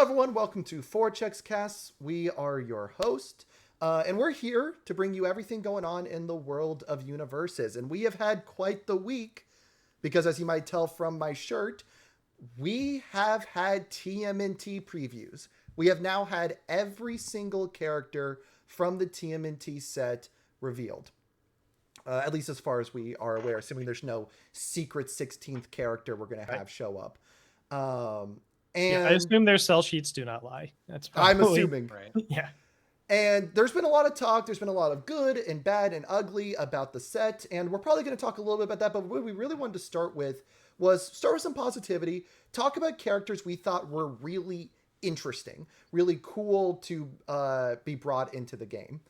Everyone, welcome to Four Checks Casts. We are your host, and we're here to bring you everything going on in the world of universes. And we have had quite the week because, as you might tell from my shirt, we have had TMNT previews. We have now had every single character from the TMNT set revealed. At least as far as we are aware, assuming there's no secret 16th character we're going to have show up. Yeah, I And assume their sell sheets do not lie. That's I'm probably assuming. Right. yeah. And there's been a lot of talk, there's been a lot of good and bad and ugly about the set, and we're probably going to talk a little bit about that, but what we really wanted to start with some positivity, talk about characters we thought were really interesting, really cool to be brought into the game.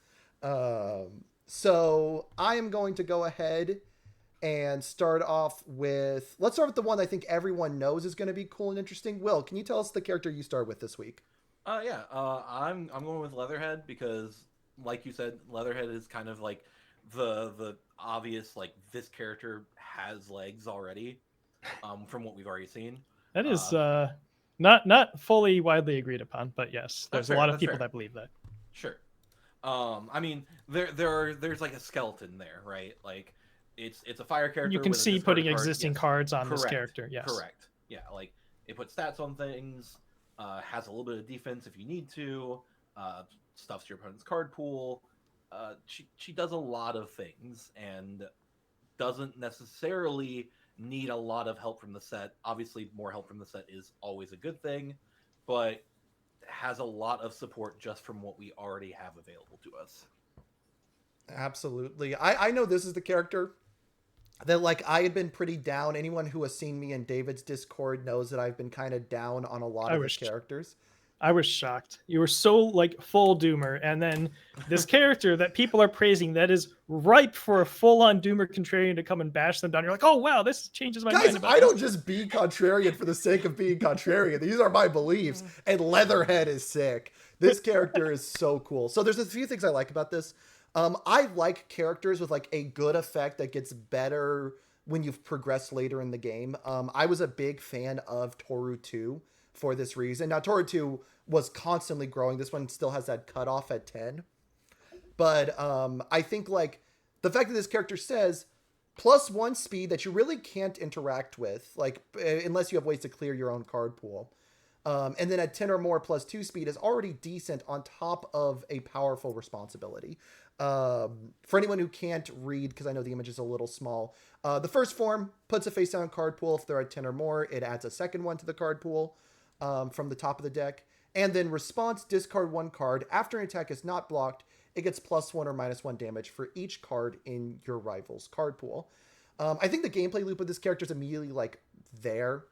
So I am going to go ahead and let's start with the one I think everyone knows is going to be cool and interesting. Will, can you tell us the character you start with this week? I'm going with Leatherhead because, like you said, Leatherhead is kind of like the obvious, like, this character has legs already, from what we've already seen. That is not fully widely agreed upon, but yes, there's a fair, lot of that's people fair. that believe that. Sure. I mean, there's like a skeleton there, right? Like, it's a fire character. You can with a see discarded putting card. existing Yes. cards on this Correct. character. Yes. Correct. Yeah, like it puts stats on things. Has a little bit of defense if you need to. Stuffs your opponent's card pool. She does a lot of things and doesn't necessarily need a lot of help from the set. Obviously, more help from the set is always a good thing, but has a lot of support just from what we already have available to us. Absolutely. I know this is the character that, like, I had been pretty down. Anyone who has seen me in David's Discord knows that I've been kind of down on a lot of his characters. I was shocked. You were so like full Doomer, and then this character that people are praising that is ripe for a full-on Doomer contrarian to come and bash them down. You're like, oh wow, this changes my mind. Guys, About I don't this. just be contrarian for the sake of being contrarian. These are my beliefs, and Leatherhead is sick. This character is so cool. So there's a few things I like about this. I like characters with like a good effect that gets better when you've progressed later in the game. I was a big fan of Toru 2 for this reason. Now, Toru 2 was constantly growing. This one still has that cutoff at 10. But I think like the fact that this character says +1 speed that you really can't interact with, like unless you have ways to clear your own card pool. And then at 10 or more +2 speed is already decent on top of a powerful responsibility. For anyone who can't read, because I know the image is a little small, the first form puts a face down card pool. If they're at 10 or more, it adds a second one to the card pool from the top of the deck. And then response, discard one card. After an attack is not blocked, it gets +1 or -1 damage for each card in your rival's card pool. I think the gameplay loop of this character is immediately like there.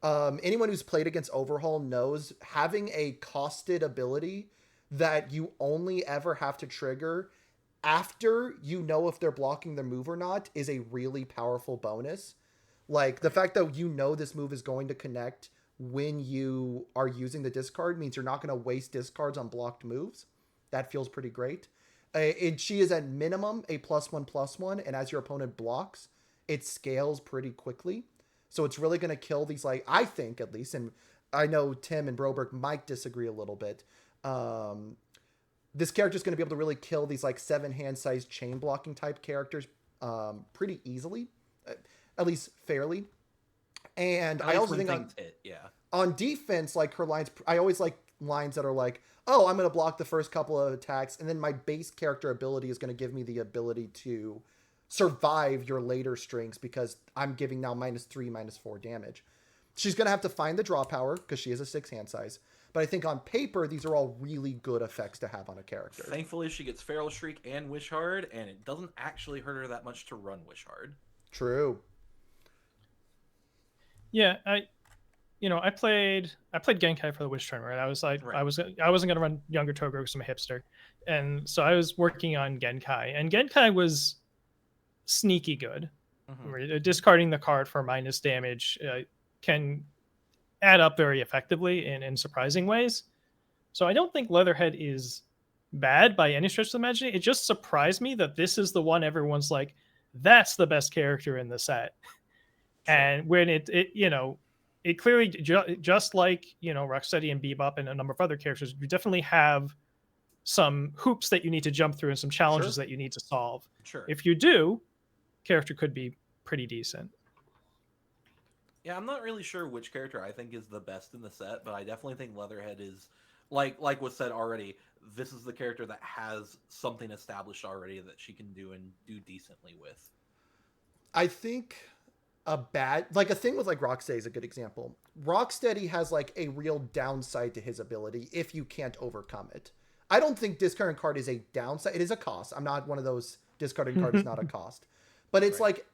Anyone who's played against Overhaul knows having a costed ability that you only ever have to trigger after you know if they're blocking their move or not is a really powerful bonus. Like the fact that you know this move is going to connect when you are using the discard means you're not going to waste discards on blocked moves. That feels pretty great. She is at minimum a +1/+1, and as your opponent blocks, it scales pretty quickly. So it's really going to kill these, like, I think at least, and I know Tim and Broberg might disagree a little bit. This character is going to be able to really kill these like 7-hand sized chain blocking type characters pretty easily, at least fairly. And I also think on defense, like her lines, I always like lines that are like, oh, I'm going to block the first couple of attacks, and then my base character ability is going to give me the ability to survive your later strings because I'm giving now -3, -4 damage. She's going to have to find the draw power because she is a 6-hand size. But I think on paper, these are all really good effects to have on a character. Thankfully, she gets Feral Shriek and Wish Hard, and it doesn't actually hurt her that much to run Wish Hard. True. Yeah, I played Genkai for the Wish Tournament. Right? I was like, right. I wasn't gonna run Younger Togo because I'm a hipster, and so I was working on Genkai, and Genkai was sneaky good. Mm-hmm. Discarding the card for minus damage can add up very effectively in surprising ways. So I don't think Leatherhead is bad by any stretch of the imagination. It just surprised me that this is the one everyone's like, that's the best character in the set. Sure. And when it it clearly just like Rocksteady and Bebop and a number of other characters, you definitely have some hoops that you need to jump through and some challenges Sure. that you need to solve. Sure. If you do, character could be pretty decent. Yeah, I'm not really sure which character I think is the best in the set, but I definitely think Leatherhead is like was said already. This is the character that has something established already that she can do and do decently with. I think a thing with like Rocksteady is a good example. Rocksteady has like a real downside to his ability if you can't overcome it. I don't think discarding card is a downside. It is a cost. I'm not one of those discarding card is not a cost. But it's Right. like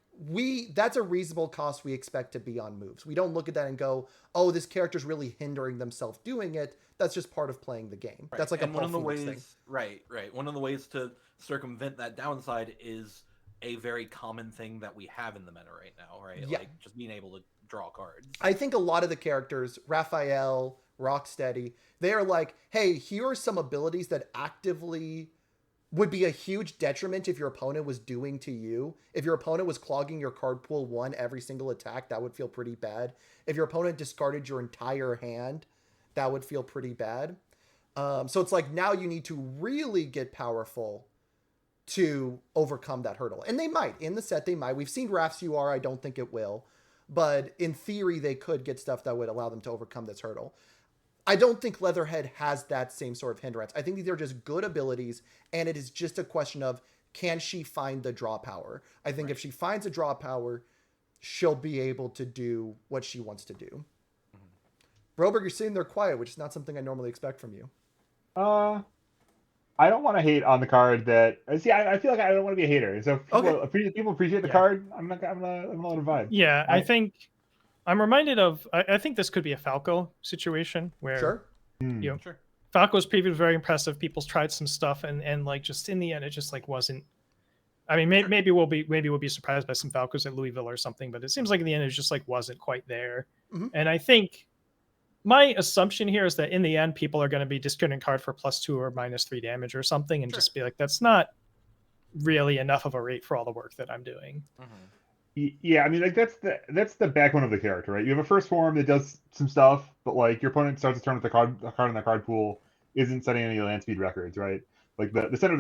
that's a reasonable cost we expect to be on moves. We don't look at that and go, "Oh, this character's really hindering themselves doing it." That's just part of playing the game. Right. That's like And a one Paul of the Phoenix ways, thing. right. One of the ways to circumvent that downside is a very common thing that we have in the meta right now, right? Yeah. Like just being able to draw cards. I think a lot of the characters, Raphael, Rocksteady, they are like, hey, here are some abilities that actively would be a huge detriment if your opponent was doing to you. If your opponent was clogging your card pool 1 every single attack, that would feel pretty bad. If your opponent discarded your entire hand, that would feel pretty bad. So it's like now you need to really get powerful to overcome that hurdle. And they might. In the set, they might. We've seen Raf's UR. I don't think it will. But in theory, they could get stuff that would allow them to overcome this hurdle. I don't think Leatherhead has that same sort of hindrance. I think these are just good abilities, and it is just a question of can she find the draw power? I think if she finds a draw power, she'll be able to do what she wants to do. Broberg, you're sitting there quiet, which is not something I normally expect from you. I don't want to hate on the card that. See, I feel like I don't want to be a hater. So if people appreciate the card, I'm gonna let it vibe. Yeah, I think I'm reminded of. I think this could be a Falco situation where Sure. Sure. Falco's preview was very impressive. People's tried some stuff, and like just in the end, it just like wasn't. I mean, maybe we'll be surprised by some Falcos at Louisville or something, but it seems like in the end, it just like wasn't quite there. Mhm. And I think my assumption here is that in the end, people are going to be discarding card for +2 or -3 damage or something, and just be like, that's not really enough of a rate for all the work that I'm doing. Yeah, I mean, like that's the backbone of the character, right? You have a first form that does some stuff, but like your opponent starts to turn with a card in the card pool isn't setting any land speed records, right? Like the center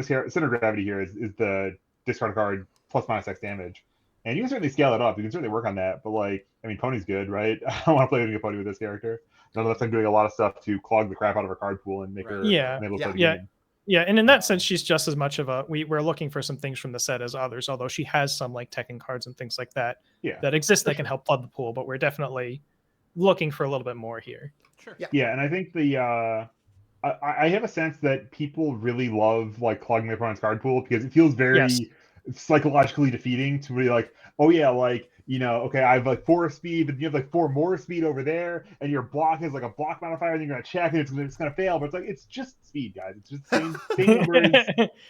of gravity here is the discard card +/- X damage, and you can certainly scale it up. You can certainly work on that, but like, I mean, Pony's good, right? I don't want to play a pony with this character. Nonetheless, I'm doing a lot of stuff to clog the crap out of her card pool and make her unable to play the game. Yeah, and in that sense, she's just as much of a. We're looking for some things from the set as others, although she has some like Tekken cards and things like that that exist that can help flood the pool. But we're definitely looking for a little bit more here. Sure. Yeah, and I think I have a sense that people really love like clogging their opponent's card pool because it feels very psychologically defeating to be like, oh yeah, like, okay, I have like 4 speed, but you have like 4 more speed over there, and your block is like a block modifier, and you're gonna check, and it's gonna fail. But it's like it's just speed, guys. It's just same numbers.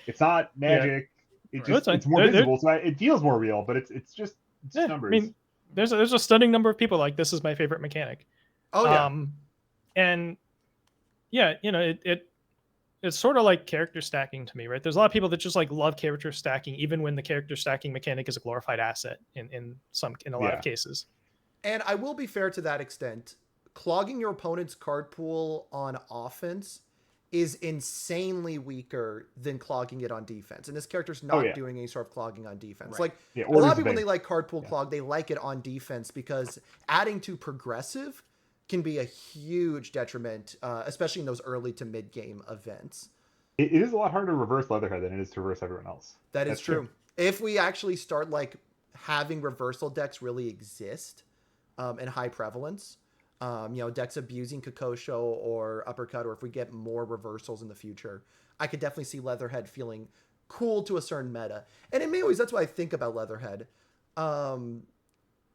It's not magic. It's more visible, so it feels more real. But it's just numbers. I mean, there's a stunning number of people like this is my favorite mechanic. Oh yeah. And yeah, it's sort of like character stacking to me, right? There's a lot of people that just like love character stacking, even when the character stacking mechanic is a glorified asset in a lot of cases. And I will be fair to that extent. Clogging your opponent's card pool on offense is insanely weaker than clogging it on defense. And this character's not doing any sort of clogging on defense. Right. Like a lot of people, when they like card pool clog, they like it on defense because adding to progressive can be a huge detriment, especially in those early to mid game events. It is a lot harder to reverse Leatherhead than it is to reverse everyone else. That's true. If we actually start like having reversal decks really exist in high prevalence, decks abusing Kokosho or Uppercut, or if we get more reversals in the future, I could definitely see Leatherhead feeling cool to a certain meta. And in many ways, that's what I think about Leatherhead.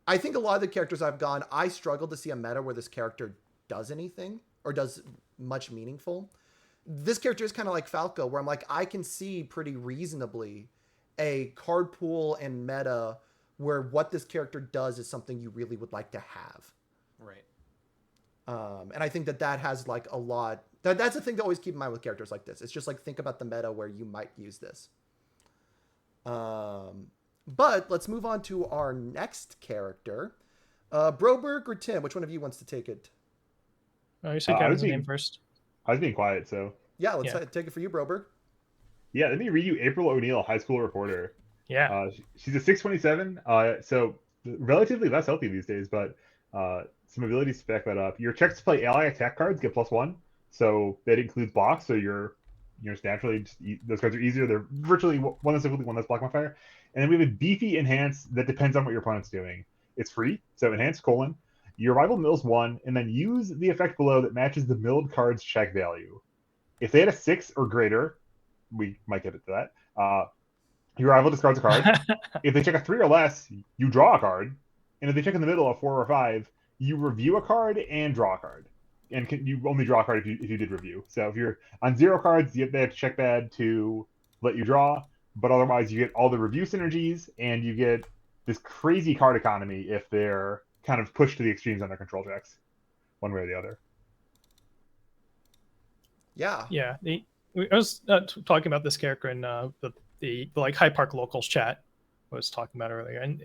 I think a lot of the characters I've gone, I struggle to see a meta where this character does anything or does much meaningful. This character is kind of like Falco, where I'm like, I can see pretty reasonably a card pool and meta where what this character does is something you really would like to have. Right. And I think that has like a lot. That's the thing to always keep in mind with characters like this. It's just like, think about the meta where you might use this. But let's move on to our next character. Broberg or Tim? Which one of you wants to take it? Oh, you said Kevin's name first. I was being quiet, so. Yeah, let's take it for you, Broberg. Yeah, let me read you April O'Neil, high school reporter. Yeah. She's a 627, so relatively less healthy these days, but some abilities to back that up. Your checks to play ally attack cards get +1, so that includes blocks, so you're just naturally, those cards are easier. They're virtually one less difficulty, one less block modifier. And then we have a beefy enhance that depends on what your opponent's doing. It's free, so enhance : your rival mills 1, and then use the effect below that matches the milled card's check value. If they had a 6 or greater, we might get into that. Your rival discards a card. If they check a 3 or less, you draw a card. And if they check in the middle, a 4 or 5, you review a card and draw a card. And you only draw a card if you did review. So if you're on 0 cards, they have to check bad to let you draw. But otherwise, you get all the review synergies, and you get this crazy card economy if they're kind of pushed to the extremes on their control checks, one way or the other. Yeah. Yeah. I was talking about this character in the like High Park Locals chat I was talking about earlier, and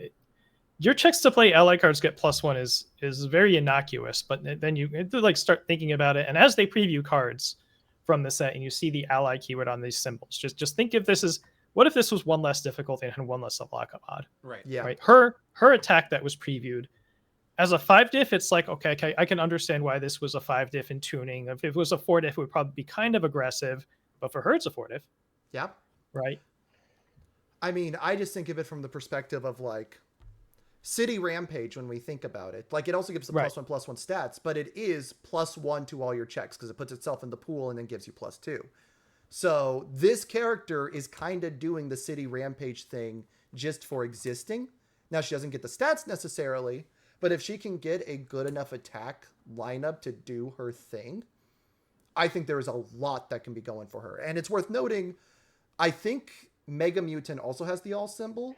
your checks to play ally cards get +1 is very innocuous, but then you like start thinking about it, and as they preview cards from the set and you see the ally keyword on these symbols, just think if this is, what if this was 1 less difficulty and had 1 less block mod? Right. Yeah. Right. Her attack that was previewed as a 5 diff, it's like, okay, I can understand why this was a 5 diff in tuning. If it was a 4 diff, it would probably be kind of aggressive, but for her, it's a 4 diff. Yeah. Right. I mean, I just think of it from the perspective of like City Rampage when we think about it. Like, it also gives the +1/+1 stats, but it is +1 to all your checks because it puts itself in the pool and then gives you +2. So this character is kind of doing the City Rampage thing just for existing. Now, she doesn't get the stats necessarily, but if she can get a good enough attack lineup to do her thing, I think there is a lot that can be going for her. And it's worth noting, I think Mega Mutant also has the all symbol,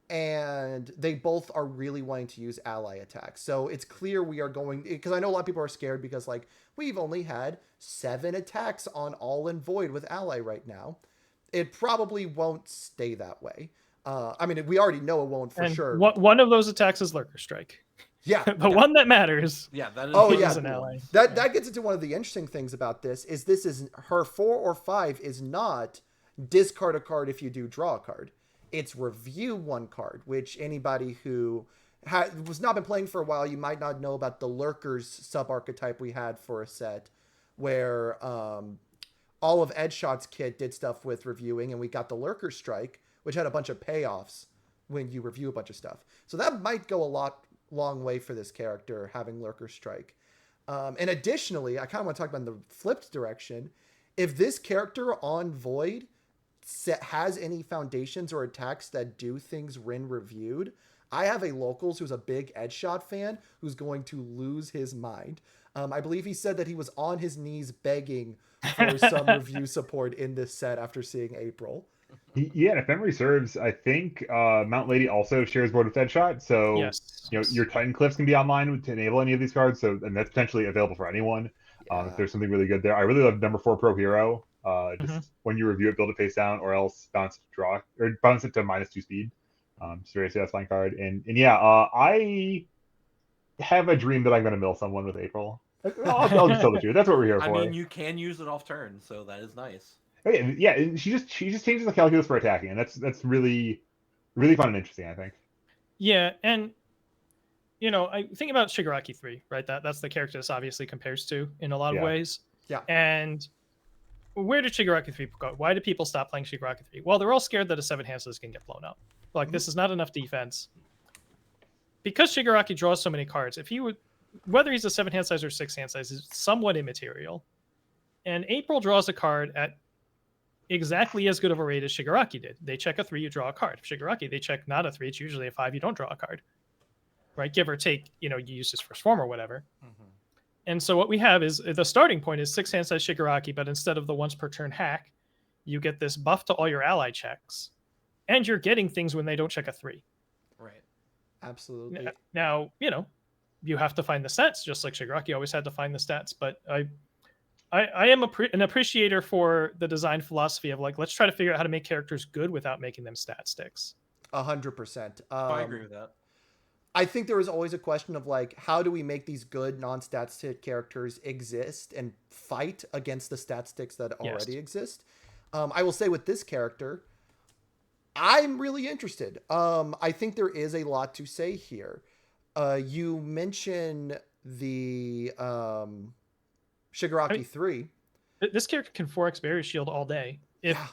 and they both are really wanting to use ally attacks. So it's clear we are going, because I know a lot of people are scared because like we've only had 7 attacks on all and void with ally right now. It probably won't stay that way. I mean, we already know it won't for sure. One of those attacks is Lurker Strike. Yeah. The one that matters. Yeah, that is. Oh, yeah. An ally. That gets into one of the interesting things about this is her 4 or 5 is not discard a card if you do draw a card. It's review 1 card, which anybody who was not been playing for a while, you might not know about the Lurkers sub-archetype we had for a set where all of Edshot's kit did stuff with reviewing, and we got the Lurker Strike, which had a bunch of payoffs when you review a bunch of stuff. So that might go a long way for this character, having Lurker Strike. And additionally, I kind of want to talk about in the flipped direction. If this character on Void has any foundations or attacks that do things Rin reviewed, I have a locals who's a big Edshot fan who's going to lose his mind. I believe he said that he was on his knees begging for some review support in this set after seeing April. Yeah, if memory serves, I think Mount Lady also shares board with Edshot, so yes. Your Titan Cliffs can be online to enable any of these cards, so and that's potentially available for anyone. If there's something really good there. I really love number 4 Pro Hero. When you review it, build it face down, or else bounce it to draw, or bounce it to -2 speed. It's a very satisfying card, and yeah, I have a dream that I'm going to mill someone with April. I'll just tell the truth. That's what we're here for. I mean, you can use it off turn, so that is nice. Yeah, she just changes the calculus for attacking, and that's really, really fun and interesting, I think. Yeah, and I think about Shigaraki 3, right? That's the character this obviously compares to in a lot of ways. Yeah. And where did Shigaraki 3 go? Why did people stop playing Shigaraki 3? Well, they're all scared that a 7 hand size can get blown up. Like, this is not enough defense. Because Shigaraki draws so many cards, if he would, whether he's a 7 hand size or 6 hand size, is somewhat immaterial. And April draws a card at exactly as good of a rate as Shigaraki did. They check a 3, you draw a card. If Shigaraki, they check not a 3, it's usually a 5, you don't draw a card. Right? Give or take, you use his first form or whatever. Mm-hmm. And so what we have is the starting point is 6 hand size Shigaraki, but instead of the once per turn hack, you get this buff to all your ally checks, and you're getting things when they don't check a 3. Right. Absolutely. Now, you have to find the stats, just like Shigaraki always had to find the stats. But I am an appreciator for the design philosophy of like, let's try to figure out how to make characters good without making them stat sticks. 100%. I agree with that. I think there was always a question of like, how do we make these good non-stat stick characters exist and fight against the stat sticks that already exist? I will say with this character, I'm really interested. I think there is a lot to say here. You mention the Shigaraki 3. This character can 4x Barrier Shield all day. If Yeah.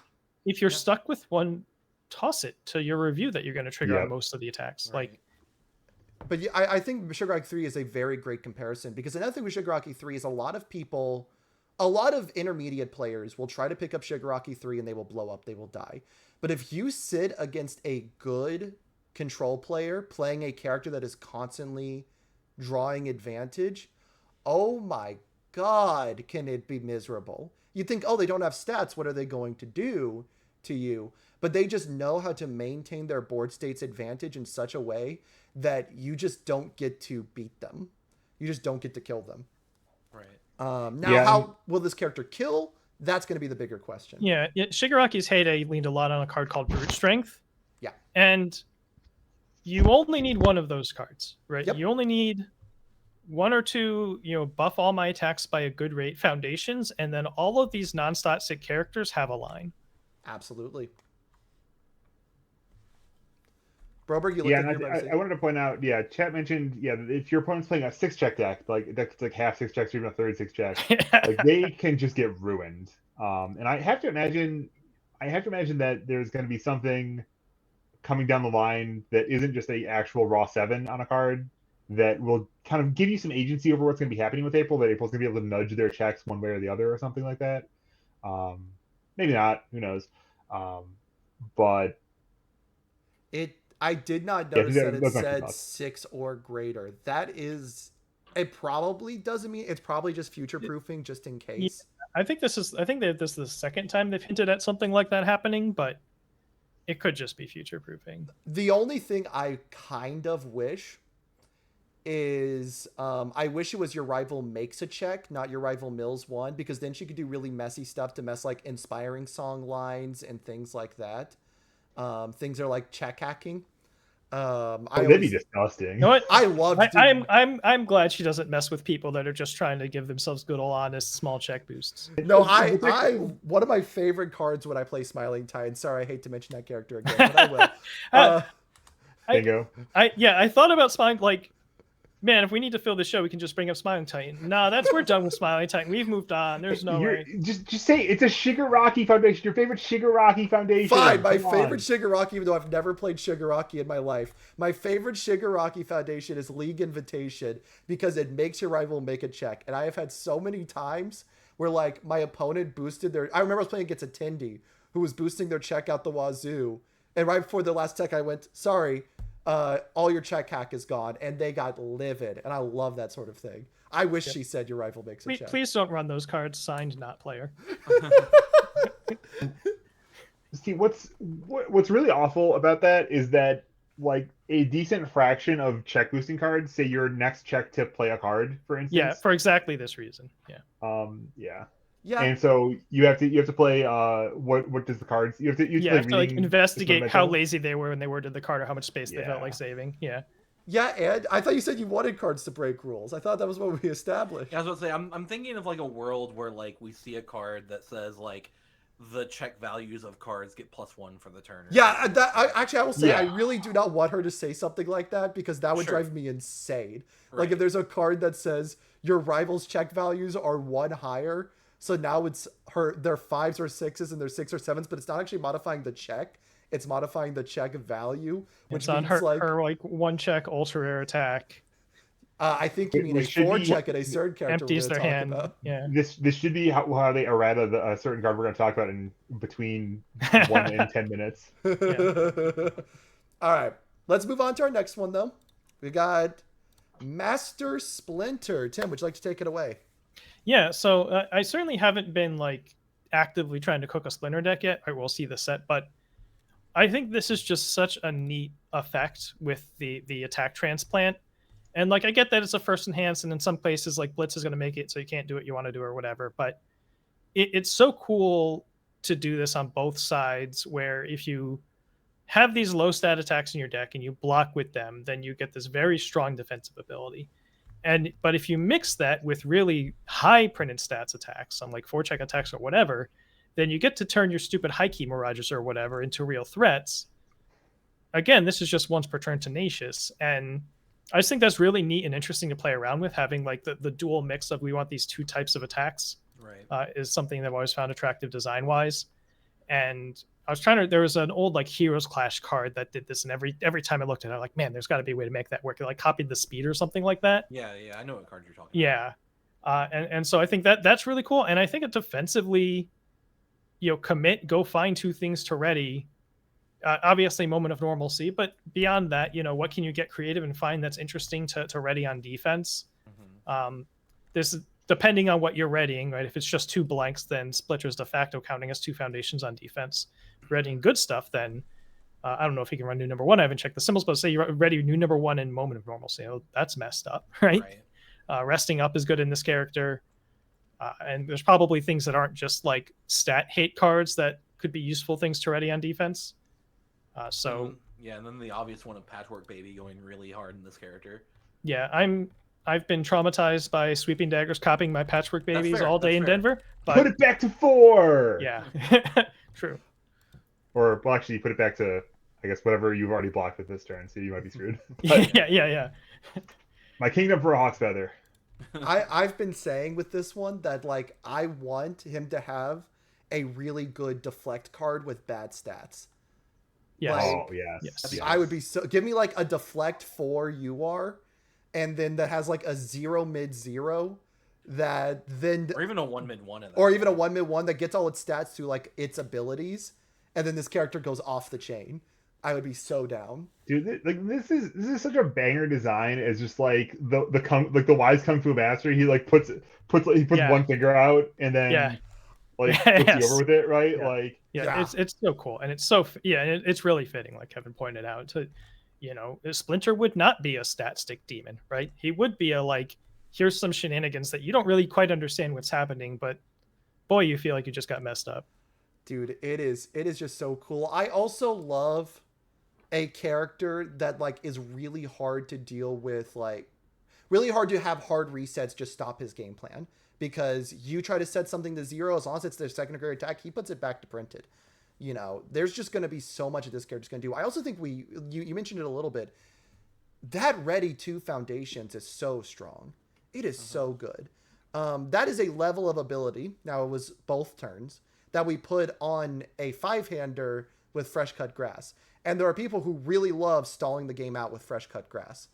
if you're stuck with one, toss it to your review that you're going to trigger Yep. on most of the attacks. Right. Like, But yeah, I think Shigaraki 3 is a very great comparison, because another thing with Shigaraki 3 is a lot of intermediate players will try to pick up Shigaraki 3 and they will blow up, they will die. But if you sit against a good control player playing a character that is constantly drawing advantage, oh my god, can it be miserable. You'd think, oh, they don't have stats, what are they going to do to you? But they just know how to maintain their board state's advantage in such a way that you just don't get to beat them. You just don't get to kill them. Right. Now, how will this character kill? That's going to be the bigger question. yeah, Shigaraki's heyday leaned a lot on a card called Brute Strength. Yeah. And you only need one of those cards, right? Yep. You only need one or two, buff all my attacks by a good rate foundations, and then all of these non-stat stick characters have a line. Absolutely. Broberg, you looked Yeah, at and your I wanted to point out, chat mentioned, if your opponent's playing a 6-check deck, like that's like half 6 checks or even a third 6-check, like they can just get ruined. And I have to imagine that there's going to be something coming down the line that isn't just a actual raw 7 on a card that will kind of give you some agency over what's going to be happening with April. That April's going to be able to nudge their checks one way or the other or something like that. Maybe not. Who knows? But I did not notice that it that's my said thoughts. 6 or greater. That is, it probably doesn't mean, it's probably just future proofing just in case. I think this is the second time they've hinted at something like that happening, but it could just be future proofing. The only thing I kind of wish is I wish it was your rival makes a check, not your rival mills one, because then she could do really messy stuff to mess like inspiring song lines and things like that. Things are like check hacking. That'd be disgusting. You know what? I love. I'm glad she doesn't mess with people that are just trying to give themselves good old honest small check boosts. No, I one of my favorite cards when I play Smiling Tide. Sorry, I hate to mention that character again, but I will. Bingo. I thought about Smiling, like, man, if we need to fill the show, we can just bring up Smiling Titan. No, we're done with Smiling Titan. We've moved on. There's no way. Just say it's a Shigaraki Foundation. Your favorite Shigaraki Foundation. Fine, my favorite Shigaraki, even though I've never played Shigaraki in my life. My favorite Shigaraki Foundation is League Invitation because it makes your rival make a check. And I have had so many times where like my opponent boosted their. I remember I was playing against a Tindy who was boosting their check out the wazoo, and right before the last tech, I went, "Sorry, all your check hack is gone," and they got livid. And I love that sort of thing. I wish she said your rival makes a check. Please don't run those cards. Signed, not player. See, what's really awful about that is that like a decent fraction of check boosting cards say your next check to play a card, for instance. Yeah, for exactly this reason. Yeah. Yeah. And so you have to play what does the cards you have to like investigate how lazy they were when they worded the card or how much space they felt like saving. Yeah. Yeah, and I thought you said you wanted cards to break rules. I thought that was what we established. Yeah, I was about to say, I'm thinking of like a world where like we see a card that says like the check values of cards get +1 for the turn. Yeah, I will say I really do not want her to say something like that because that would drive me insane. Right. Like if there's a card that says your rival's check values are 1 higher, so now it's their 5s or 6s and their 6 or 7s, but it's not actually modifying the check. It's modifying the check value, which it's means on her like 1 check ultra rare attack. I think you mean a 4 check at a third character. Empties their hand. About. Yeah. This should be how they errata a certain card we're going to talk about in between 1 and 10 minutes. All right, let's move on to our next one though. We got Master Splinter. Tim, would you like to take it away? Yeah, so I certainly haven't been like actively trying to cook a Splinter deck yet. I will see the set, but I think this is just such a neat effect with the attack transplant. And like I get that it's a first enhance, and in some places like Blitz is going to make it so you can't do what you want to do or whatever. But it's so cool to do this on both sides, where if you have these low stat attacks in your deck and you block with them, then you get this very strong defensive ability. But if you mix that with really high printed stats attacks on like 4-check attacks or whatever, then you get to turn your stupid high key mirages or whatever into real threats. Again, this is just once per turn tenacious, and I just think that's really neat and interesting to play around with. Having like the dual mix of we want these two types of attacks, Right. is something that I've always found attractive design wise. And I was trying to. There was an old like Heroes Clash card that did this, and every time I looked at it, I'm like, man, there's got to be a way to make that work. It like copied the speed or something like that. Yeah, I know what card you're talking Yeah, and so I think that's really cool, and I think it defensively, commit, go find two things to ready. Obviously, moment of normalcy, but beyond that, what can you get creative and find that's interesting to ready on defense? about. This is depending on what you're readying, right? If it's just two blanks, then Splitter's de facto counting as two foundations on defense. Readying good stuff, then I don't know if he can run new number one. I haven't checked the symbols, but say you're ready new number one in moment of normalcy. That's messed up, right? Resting up is good in this character. And there's probably things that aren't just like stat hate cards that could be useful things to ready on defense. Yeah, and then the obvious one of Patchwork Baby going really hard in this character. Yeah, I've been traumatized by Sweeping Daggers copying my Patchwork Babies all day in fair. Denver. But Put it back to 4. yeah, true. Or well, actually, put it back to, I guess, whatever you've already blocked with this turn. So you might be screwed. Yeah. My kingdom for a hawk's feather. I've been saying with this one that like I want him to have a really good deflect card with bad stats. Yes. Like, Oh yes. Yes. I would be so give me like a deflect 4 UR, and then that has like a 0 mid 0 that then Or even a 1 mid 1 in that. or even a 1 mid 1 that gets all its stats through like its abilities, and then this character goes off the chain. I would be so down. Dude, this is such a banger design. It's just like the wise kung fu master. He like puts Yeah. one finger out and then Yeah. like Yes. puts you over with it, right? Yeah. Like Yeah, it's so cool, and it's so it's really fitting, like Kevin pointed out. To Splinter would not be a stat stick demon, right? He would be a like, here's some shenanigans that you don't really quite understand what's happening, but boy, you feel like you just got messed up. Dude, it is just so cool. I also love a character that like is really hard to deal with, like really hard to have hard resets just stop his game plan, because you try to set something to 0, as long as it's their secondary attack, he puts it back to printed. There's just going to be so much of this character's going to do. I also think you mentioned it a little bit. That ready 2 foundations is so strong. It is so good. That is a level of ability. Now it was both turns that we put on a 5-hander with fresh cut grass. And there are people who really love stalling the game out with fresh cut grass.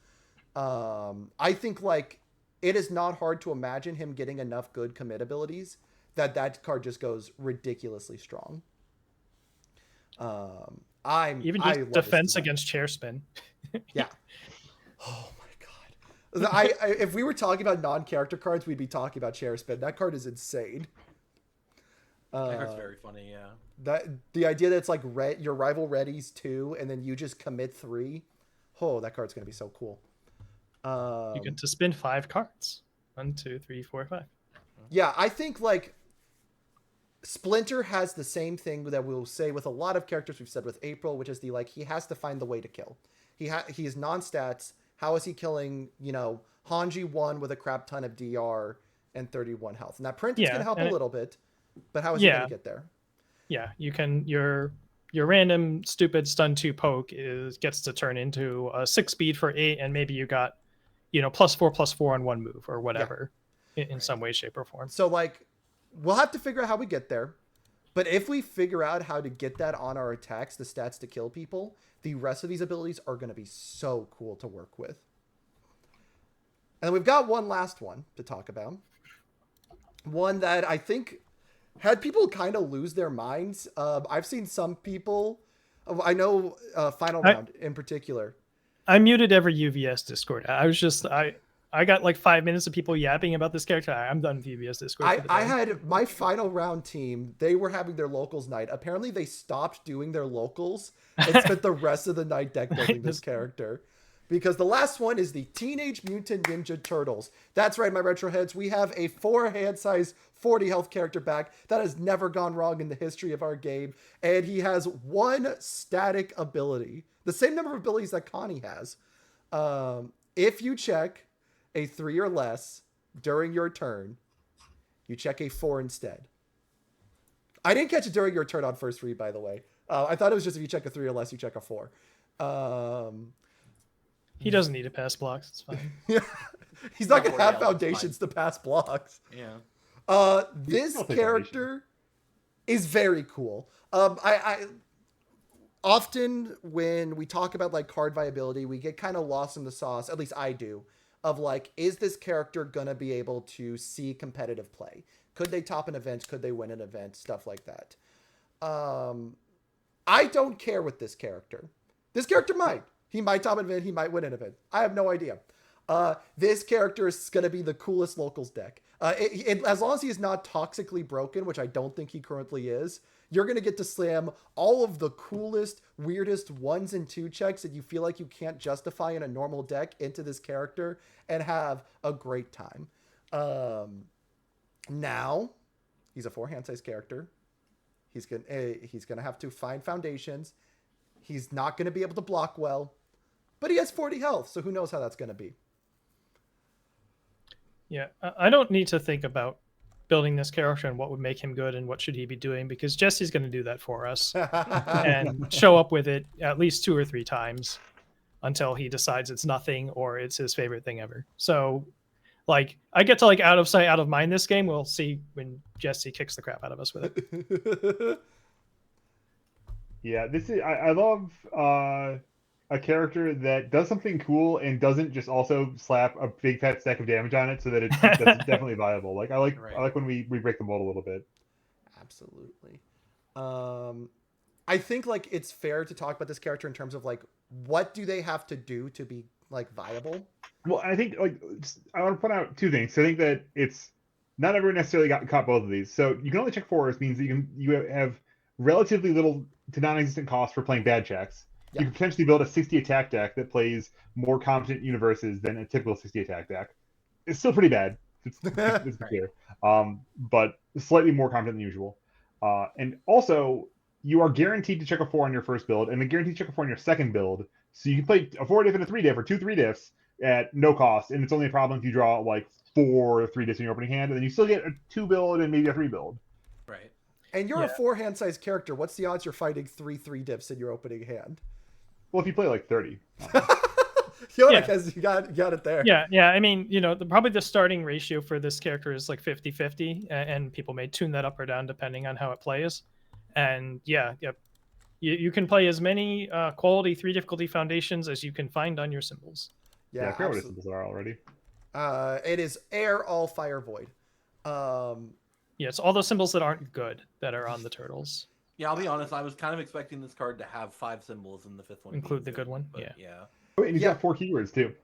I think like it is not hard to imagine him getting enough good commit abilities that card just goes ridiculously strong. I love defense against chair spin. Yeah. Oh my god. I if we were talking about non-character cards, we'd be talking about chair spin. That card is insane. That card's very funny, yeah. That the idea that it's like your rival readies 2 and then you just commit 3. Oh, that card's gonna be so cool. You get to spin 5 cards. 1, 2, 3, 4, 5. Yeah, I think like Splinter has the same thing that we'll say with a lot of characters we've said with April, which is the like he has to find the way to kill. He is non-stats. How is he killing, Hanji 1 with a crap ton of DR and 31 health? And that print is gonna help a little bit, but how is he gonna get there? Yeah, you can your random stupid stun 2 poke gets to turn into a 6 speed for 8, and maybe you got +4/+4 on 1 move or whatever in some way, shape, or form. So like we'll have to figure out how we get there. But if we figure out how to get that on our attacks, the stats to kill people, the rest of these abilities are going to be so cool to work with. And we've got one last one to talk about. One that I think had people kind of lose their minds. I've seen some people, I know Final Round in particular. I muted every UVS Discord. I was just, I got like 5 minutes of people yapping about this character. I'm done with UVS Discord. I had my Final Round team. They were having their locals night. Apparently they stopped doing their locals and spent the rest of the night deck building this character. because the last one is the Teenage Mutant Ninja Turtles. That's right, my retro heads. We have a 4-hand size 40 health character back. That has never gone wrong in the history of our game. And he has one static ability, the same number of abilities that Connie has. If you check a 3 or less during your turn, you check a 4 instead. I didn't catch it during your turn on first read, by the way. I thought it was just if you check a 3 or less, you check a 4. He doesn't need to pass blocks. It's fine. Yeah. He's not going to have foundations to pass blocks. Yeah. This character is very cool. I often when we talk about like card viability, we get kind of lost in the sauce. At least I do. Of like, is this character going to be able to see competitive play? Could they top an event? Could they win an event? Stuff like that. I don't care with this character. This character might. He might top an event. He might win an event. I have no idea. This character is going to be the coolest locals deck. As long as he is not toxically broken, which I don't think he currently is, you're going to get to slam all of the coolest, weirdest 1s and 2 checks that you feel like you can't justify in a normal deck into this character and have a great time. Now, he's a 4-hand size character. He's gonna have to find foundations. He's not going to be able to block well, but he has 40 health, so who knows how that's going to be. Yeah, I don't need to think about building this character and what would make him good and what should he be doing, because Jesse's going to do that for us and show up with it at least 2 or 3 times until he decides it's nothing or it's his favorite thing ever. So, like, I get to like out of sight, out of mind this game. We'll see when Jesse kicks the crap out of us with it. Yeah, this is I love a character that does something cool and doesn't just also slap a big fat stack of damage on it, so that that's definitely viable. Like I like when we break the mold a little bit. Absolutely. I think like it's fair to talk about this character in terms of like what do they have to do to be like viable. Well, I think like I want to point out 2 things. So I think that it's not everyone necessarily caught both of these. So you can only check 4s means that you have relatively little to non-existent cost for playing bad checks. Yeah. You can potentially build a 60 attack deck that plays more competent universes than a typical 60 attack deck. It's still pretty bad. It's clear. But slightly more competent than usual. And also, you are guaranteed to check a 4 on your first build, and then guaranteed to check a 4 on your second build. So you can play a 4 diff and a 3 diff, or 2 3 diffs at no cost, and it's only a problem if you draw like 4 3 diffs in your opening hand, and then you still get a 2 build and maybe a 3 build. Right. And you're a 4-hand size character. What's the odds you're fighting 3 diffs in your opening hand? Well, if you play like 30. Because you got it there. Yeah. I mean, probably the starting ratio for this character is like 50-50, and people may tune that up or down depending on how it plays. And you can play as many quality 3 difficulty foundations as you can find on your symbols. Yeah, I forget what symbols are already. It is air, all, fire, void. Yeah, it's all those symbols that aren't good that are on the turtles. Yeah, I'll be honest. I was kind of expecting this card to have 5 symbols and the 5th one include the good one. But yeah. Oh, and he's got 4 keywords too.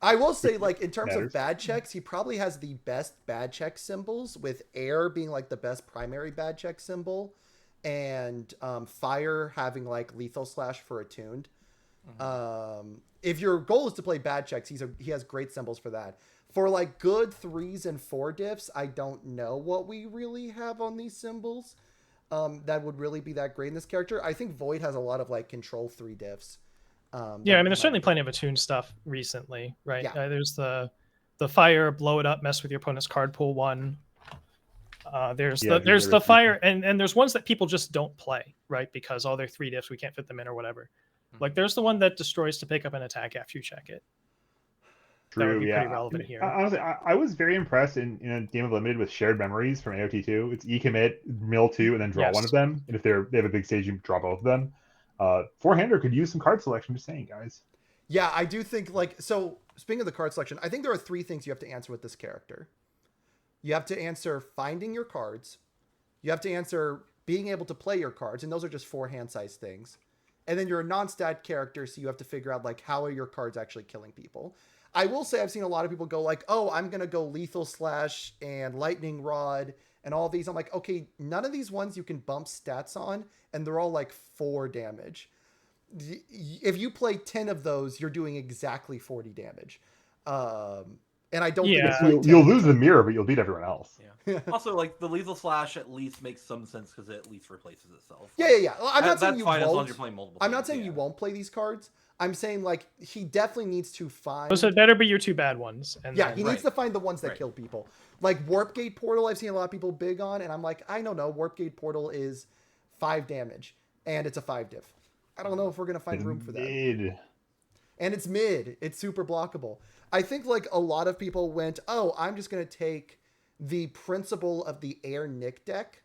I will say, like, in terms of bad checks, he probably has the best bad check symbols, with air being like the best primary bad check symbol, and fire having like lethal slash for attuned. Mm-hmm. If your goal is to play bad checks, he has great symbols for that. For like good 3s and 4 diffs, I don't know what we really have on these symbols that would really be that great in this character. I think Void has a lot of like control 3 diffs. I mean, there's certainly plenty of attuned stuff recently, right? Yeah. There's the fire, blow it up, mess with your opponent's card pool 1. There's the fire, and there's ones that people just don't play, right? Because all their 3 diffs, we can't fit them in or whatever. Mm-hmm. Like there's the one that destroys to pick up an attack after you check it. True, that would be pretty relevant here. Honestly, I was very impressed in a game of Limited with Shared Memories from AOT2. It's E-commit, mill 2, and then draw one of them. And if they have a big stage, you draw both of them. 4-hander could use some card selection, just saying, guys. Yeah, I do think, like, so speaking of the card selection, I think there are 3 things you have to answer with this character. You have to answer finding your cards. You have to answer being able to play your cards, and those are just 4-hand size things. And then you're a non-stat character, so you have to figure out, like, how are your cards actually killing people. I will say I've seen a lot of people go like, oh, I'm going to go lethal slash and lightning rod and all these. I'm like, okay, none of these ones you can bump stats on, and they're all like 4 damage. if you play 10 of those, you're doing exactly 40 damage. And I don't think it's you'll lose the mirror, but you'll beat everyone else. Yeah. Also, like the lethal slash at least makes some sense because it at least replaces itself. Yeah, Like, yeah, yeah. Well, I'm not saying you fine won't. As long as you're playing multiple I'm not things, saying you won't play these cards. I'm saying like he definitely needs to find. So it better be your two bad ones. And Yeah, then... he needs to find the ones that kill people. Like Warp Gate Portal, I've seen a lot of people big on, and I'm like, I don't know. Warp Gate Portal is 5 damage, and it's a 5 diff. I don't know if we're gonna find room for that. And it's mid. It's super blockable. I think like a lot of people went, oh, I'm just gonna take the principle of the Air Nick deck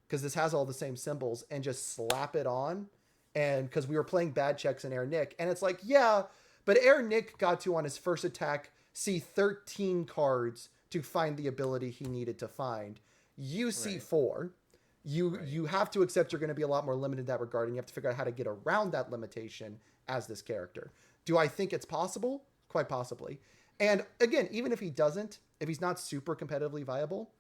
because this has all the same symbols and just slap it on. And because we were playing bad checks in Air Nick, and it's like, yeah, but Air Nick got to on his first attack see 13 cards to find the ability he needed to find. You see 4. You have to accept you're going to be a lot more limited in that regard, and you have to figure out how to get around that limitation as this character. Do I think it's possible? Quite possibly. And again, even if he doesn't, if he's not super competitively viable,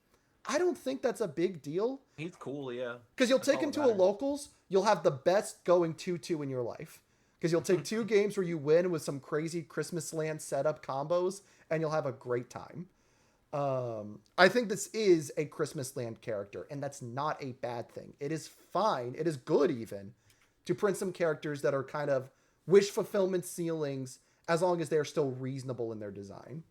I don't think that's a big deal. He's cool, yeah. Because you'll take him to a locals, you'll have the best going 2-2 in your life. Because you'll take 2 games where you win with some crazy Christmas land setup combos, and you'll have a great time. I think this is a Christmas land character, and that's not a bad thing. It is fine. It is good even to print some characters that are kind of wish fulfillment ceilings as long as they're still reasonable in their design.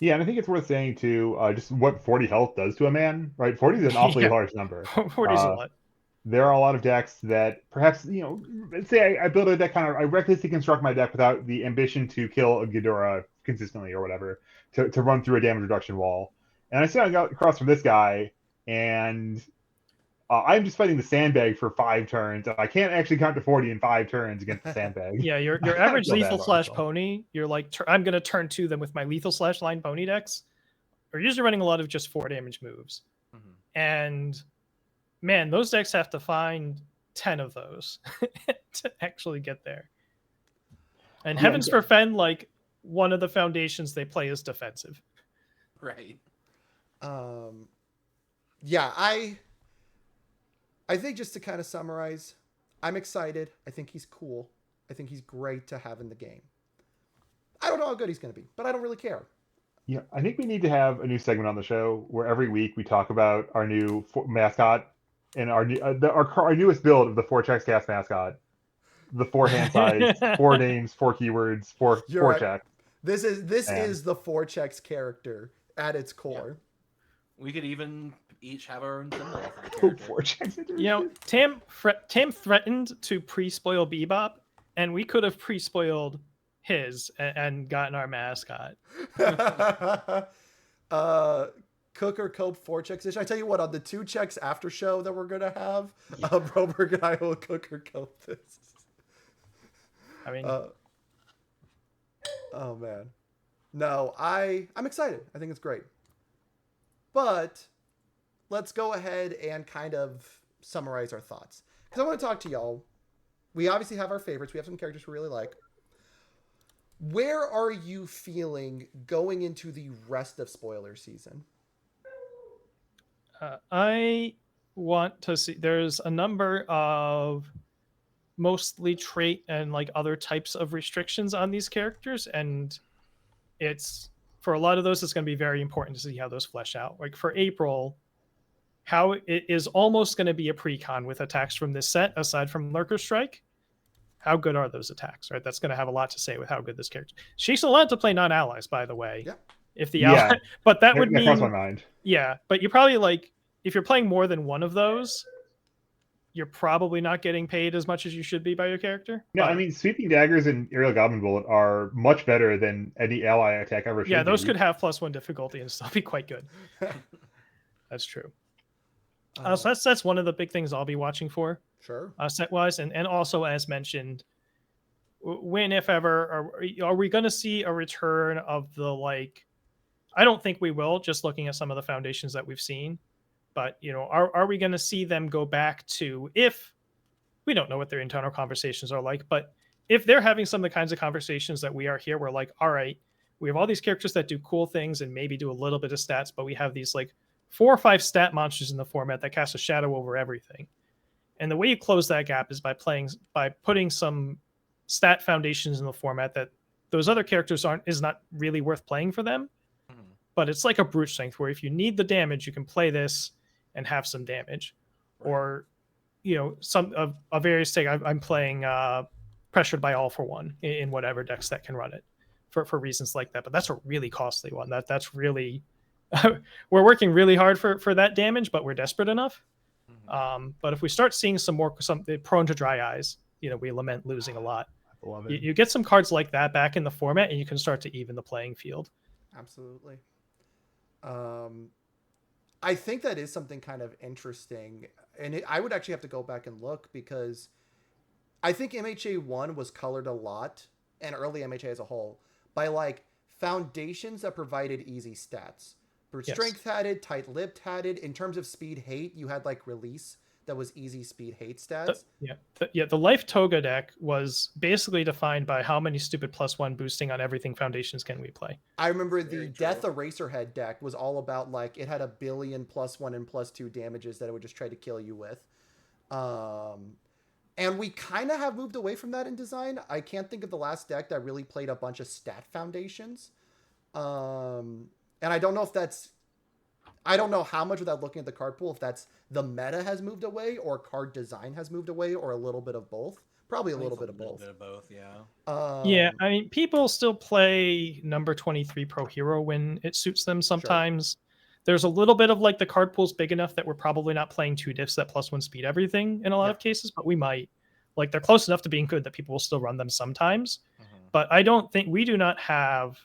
Yeah, and I think it's worth saying too, just what 40 health does to a man, right? 40 is an awfully large number. 40 is a lot. There are a lot of decks that perhaps, let's say I build a deck I recklessly construct my deck without the ambition to kill a Ghidorah consistently or whatever, to run through a damage reduction wall. And I sit across from this guy, and I'm just fighting the sandbag for 5 turns. I can't actually count to 40 in 5 turns against the sandbag. Yeah, your average lethal slash pony, you're like, I'm going to turn to them with my lethal slash line pony decks. Are usually running a lot of just 4 damage moves. Mm-hmm. And man, those decks have to find 10 of those to actually get there. And heavens forfend, like, one of the foundations they play is defensive. Right. Yeah, I think just to kind of summarize, I'm excited. I think he's cool. I think he's great to have in the game. I don't know how good he's going to be, but I don't really care. Yeah, I think we need to have a new segment on the show where every week we talk about our new mascot and our newest build of the 4 checks cast mascot. The 4 hand size, 4 names, 4 keywords, 4 checks. This is the 4 checks character at its core. Yeah. We could even each have our own symbol. 4 checks. Tam threatened to pre-spoil Bebop, and we could have pre-spoiled his and gotten our mascot. Cook or Cope 4 checks ish. I tell you what, on the 2 checks after show that we're gonna have, Broberg and I will cook or cope this. I mean, oh man, no, I'm excited. I think it's great, but let's go ahead and kind of summarize our thoughts because I want to talk to y'all. We obviously have our favorites. We have some characters we really like. Where are you feeling going into the rest of spoiler season? I want to see. There's a number of mostly trait and like other types of restrictions on these characters, and it's for a lot of those it's going to be very important to see how those flesh out. Like for April, how it is almost going to be a pre-con with attacks from this set aside from Lurker Strike. How good are those attacks, right? That's going to have a lot to say with how good this character. She's allowed to play non-allies, by the way. Yeah. If the ally, but that would mean, crossed my mind. Yeah, but you probably like if you're playing more than one of those, you're probably not getting paid as much as you should be by your character. No, I mean, Sweeping Daggers and Aerial Goblin Bullet are much better than any ally attack ever should Yeah, those be. could have +1 difficulty and still be quite good. That's true. So that's one of the big things I'll be watching for. Sure. Set-wise, and also, as mentioned, when, if ever, are we going to see a return of the, like, I don't think we will, just looking at some of the foundations that we've seen. But, are we going to see them go back to, if we don't know what their internal conversations are like, but if they're having some of the kinds of conversations that we are here, we're like, all right, we have all these characters that do cool things and maybe do a little bit of stats, but we have these like 4 or 5 stat monsters in the format that cast a shadow over everything. And the way you close that gap is by putting some stat foundations in the format that those other characters is not really worth playing for them. But it's like a brute strength where if you need the damage, you can play this and have some damage. Right. Or, some of various things. I'm playing Pressured by All for One in whatever decks that can run it for reasons like that. But that's a really costly one. That's really we're working really hard for that damage, but we're desperate enough. But if we start seeing some prone to dry eyes, we lament losing a lot. You get some cards like that back in the format, and you can start to even the playing field. Absolutely. I think that is something kind of interesting, and I would actually have to go back and look because I think MHA 1 was colored a lot, and early MHA as a whole, by like foundations that provided easy stats. Brute Strength had it, Tight-Lipped had it. In terms of speed hate, you had like Release that was easy speed hate stats. The Life Toga deck was basically defined by how many stupid +1 boosting on everything foundations can we play. I remember the Death Eraserhead deck was all about like it had 1 billion +1 and +2 damages that it would just try to kill you with. And we kind of have moved away from that in design. I can't think of the last deck that really played a bunch of stat foundations. And I don't know if that's... I don't know how much without looking at the card pool, if that's the meta has moved away or card design has moved away or a little bit of both. Probably a little bit of both. Yeah, I mean, people still play number 23 Pro Hero when it suits them sometimes. Sure. There's a little bit of like the card pool's big enough that we're probably not playing 2 diffs that +1 speed everything in a lot of cases, but we might. Like they're close enough to being good that people will still run them sometimes. But I don't think we do not have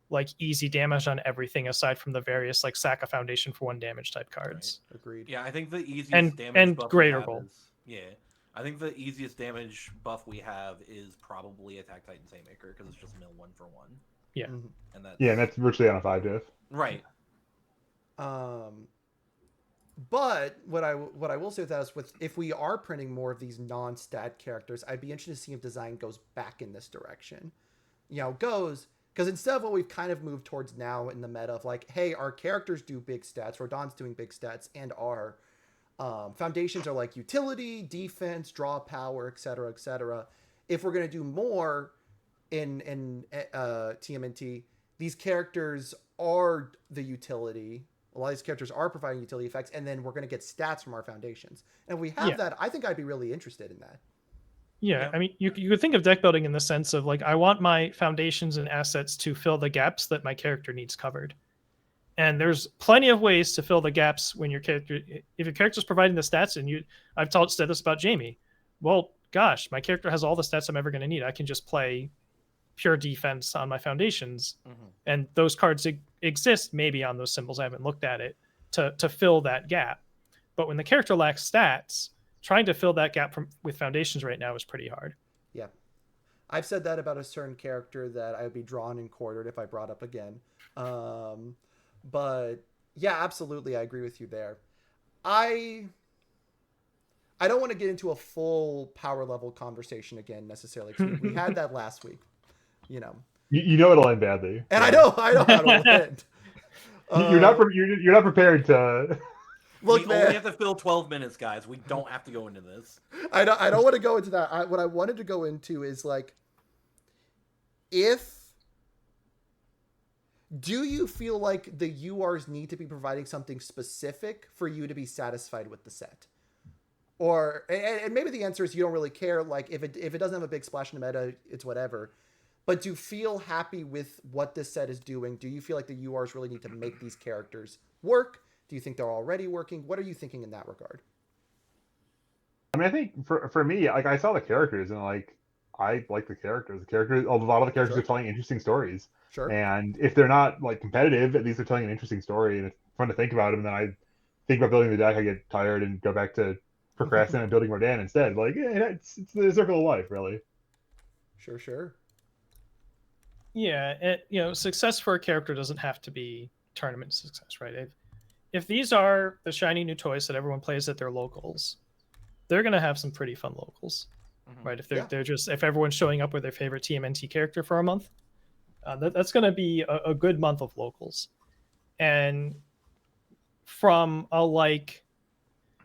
like easy damage on everything aside from the various like sack a foundation for 1 damage type cards. Right. Agreed. Yeah, I think the easiest damage and buff greater goal. I think the easiest damage buff we have is probably Attack Titan Saymaker because it's just mill 1 for 1. Yeah. And that's virtually on a 5 diff. Right. But what I will say with that is if we are printing more of these non-stat characters, I'd be interested to see if design goes back in this direction. Because instead of what we've kind of moved towards now in the meta of like, hey, our characters do big stats, Rodon's doing big stats, and our foundations are like utility, defense, draw power, etc., etc. If we're going to do more in TMNT, these characters are the utility. A lot of these characters are providing utility effects, and then we're going to get stats from our foundations. And if we have that, I think I'd be really interested in that. Yeah, I mean, you could think of deck building in the sense of like, I want my foundations and assets to fill the gaps that my character needs covered. And there's plenty of ways to fill the gaps when if your character's providing the stats, and I've said this about Jamie. Well, gosh, my character has all the stats I'm ever going to need. I can just play pure defense on my foundations, and those cards exist maybe on those symbols. I haven't looked at it to fill that gap. But when the character lacks stats, trying to fill that gap with foundations right now is pretty hard. Yeah. I've said that about a certain character that I would be drawn and quartered if I brought up again. But yeah, absolutely. I agree with you there. I don't want to get into a full power level conversation again necessarily. We had that last week, You know it'll end badly. And I know how it'll end. You're not prepared to... Look, we only have to fill 12 minutes, guys. We don't have to go into this. I don't want to go into that. What I wanted to go into is like, do you feel like the URs need to be providing something specific for you to be satisfied with the set? Or, and maybe the answer is you don't really care. Like if it doesn't have a big splash in the meta, it's whatever. But do you feel happy with what this set is doing? Do you feel like the URs really need to make these characters work? Do you think they're already working? What are you thinking in that regard? I mean, I think for me, like I saw the characters and like I like the characters. A lot of the characters are telling interesting stories. Sure. And if they're not like competitive, at least they're telling an interesting story and it's fun to think about them. And then I think about building the deck, I get tired and go back to procrastinating and building Rodan instead. Like it's the circle of life, really. Sure. Yeah, success for a character doesn't have to be tournament success, right? If these are the shiny new toys that everyone plays at their locals, they're going to have some pretty fun locals, right? If if everyone's showing up with their favorite TMNT character for a month, that's going to be a good month of locals. And from a like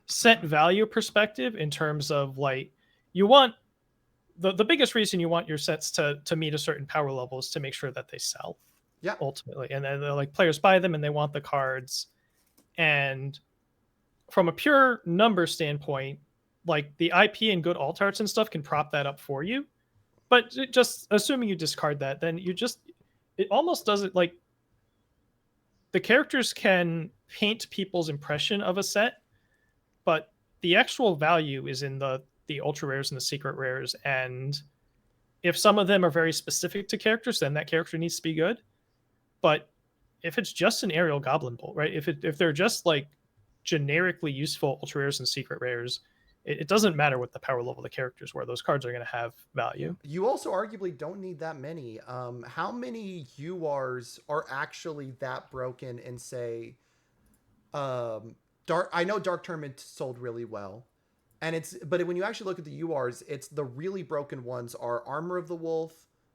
set value perspective in terms of like you want the biggest reason you want your sets to meet a certain power level is to make sure that they sell. Yeah. Ultimately, and then like players buy them and they want the cards, and from a pure number standpoint, like the IP and good alt arts and stuff can prop that up for you. But just assuming you discard that, then it almost doesn't like the characters can paint people's impression of a set, but the actual value is in the ultra rares and the secret rares. And if some of them are very specific to characters, then that character needs to be good. But if it's just an aerial goblin bolt, right? If they're just like generically useful ultra rares and secret rares, it doesn't matter what the power level of the characters were. Those cards are going to have value. You also arguably don't need that many. How many URs are actually that broken in, say, Dark? I know Dark Tournament sold really well, but when you actually look at the URs, it's the really broken ones are Armor of the Wolf,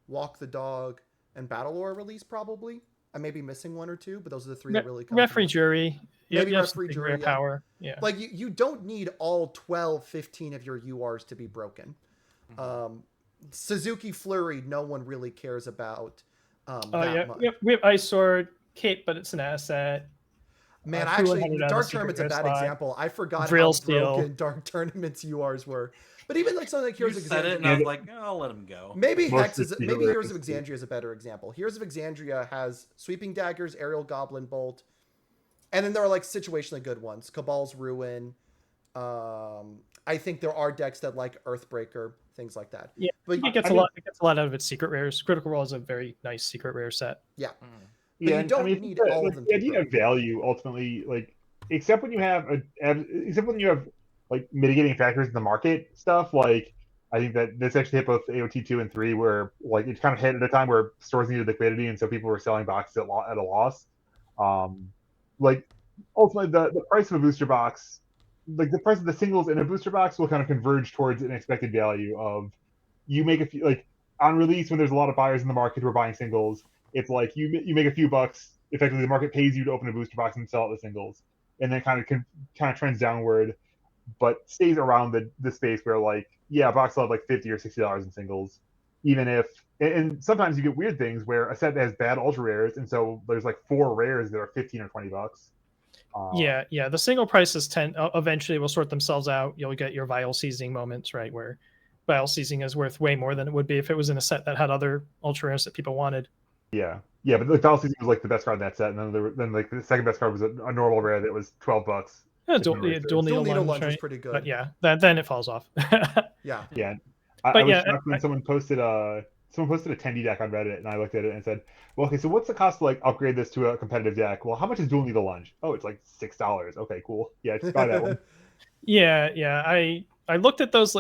Walk the Dog, and Battle Lore release probably. I may be missing one or two, but those are the three that really come. Referee Jury. Maybe Referee Jury. Yeah. Power. Yeah. Like you don't need all 12, 15 of your URs to be broken. Suzuki Flurry, no one really cares about. We have Ice Sword, Cape, but it's an asset. Man, actually, Dark Tournament's a bad example. I forgot Drill how broken Dark Tournament's URs were. But even like something like Heroes of Exandria, and I was like, I'll let him go. Maybe Heroes of Exandria is a better example. Heroes of Exandria has Sweeping Daggers, Aerial Goblin Bolt, and then there are like situationally good ones. Cabal's Ruin. I think there are decks that like Earthbreaker, things like that. Yeah, but it gets a lot out of its secret rares. Critical Role is a very nice secret rare set. Yeah. But you don't need all of them. The idea of value ultimately, like, except when you have like mitigating factors in the market stuff, like I think that this actually hit both AOT 2 and 3, where like it kind of hit at a time where stores needed liquidity, and so people were selling boxes at a loss. Like ultimately, the price of a booster box, like the price of the singles in a booster box, will kind of converge towards an expected value of you make a few, like on release when there's a lot of buyers in the market who are buying singles. It's like you make a few bucks. Effectively, the market pays you to open a booster box and sell out the singles, and then kind of trends downward, but stays around the space where like a box will have like $50 or $60 in singles, even if and sometimes you get weird things where a set that has bad ultra rares, and so there's like 4 rares that are $15 or $20. Yeah. The single prices eventually will sort themselves out. You'll get your vial seizing moments, right, where vial seizing is worth way more than it would be if it was in a set that had other ultra rares that people wanted. Yeah, but the vial seizing was like the best card in that set, and then like the second best card was a normal rare that was $12. Yeah, dual needle lunge, right? is pretty good. But yeah, then it falls off. Yeah. I was shocked when someone posted a 10D deck on Reddit, and I looked at it and said, well, okay, so what's the cost to like upgrade this to a competitive deck? Well, how much is dual needle lunge? Oh, it's like $6. Okay, cool. Yeah, just buy that one. Yeah. I looked at those.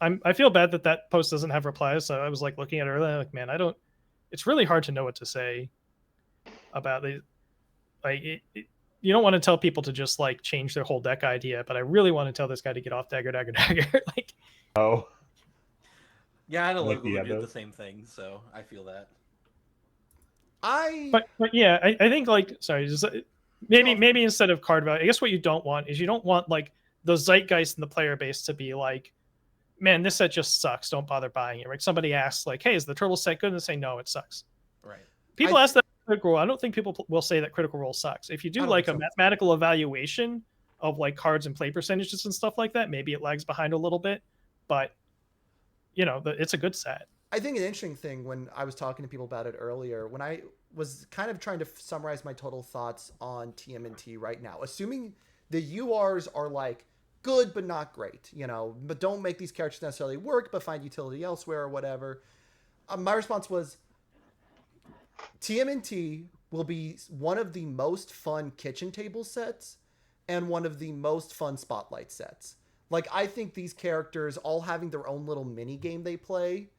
I feel bad that post doesn't have replies. So I was like looking at it earlier, like, man, it's really hard to know what to say about the like. You don't want to tell people to just like change their whole deck idea, but I really want to tell this guy to get off dagger. Like, oh. Yeah, I know Logo did the same thing, so I feel that. But yeah, I think like maybe instead of card value, I guess what you don't want is like the zeitgeist in the player base to be like, man, this set just sucks. Don't bother buying it. Right? Somebody asks like, hey, is the turtle set good? And they say no, it sucks. Right. People ask that Critical Role. I don't think people will say that Critical Role sucks. If you do like a mathematical evaluation of like cards and play percentages and stuff like that, maybe it lags behind a little bit, but it's a good set. I think an interesting thing when I was talking to people about it earlier, when I was kind of trying to summarize my total thoughts on TMNT right now, assuming the URs are like good but not great, but don't make these characters necessarily work, but find utility elsewhere or whatever. My response was, TMNT will be one of the most fun kitchen table sets and one of the most fun spotlight sets. Like, I think these characters all having their own little mini game they play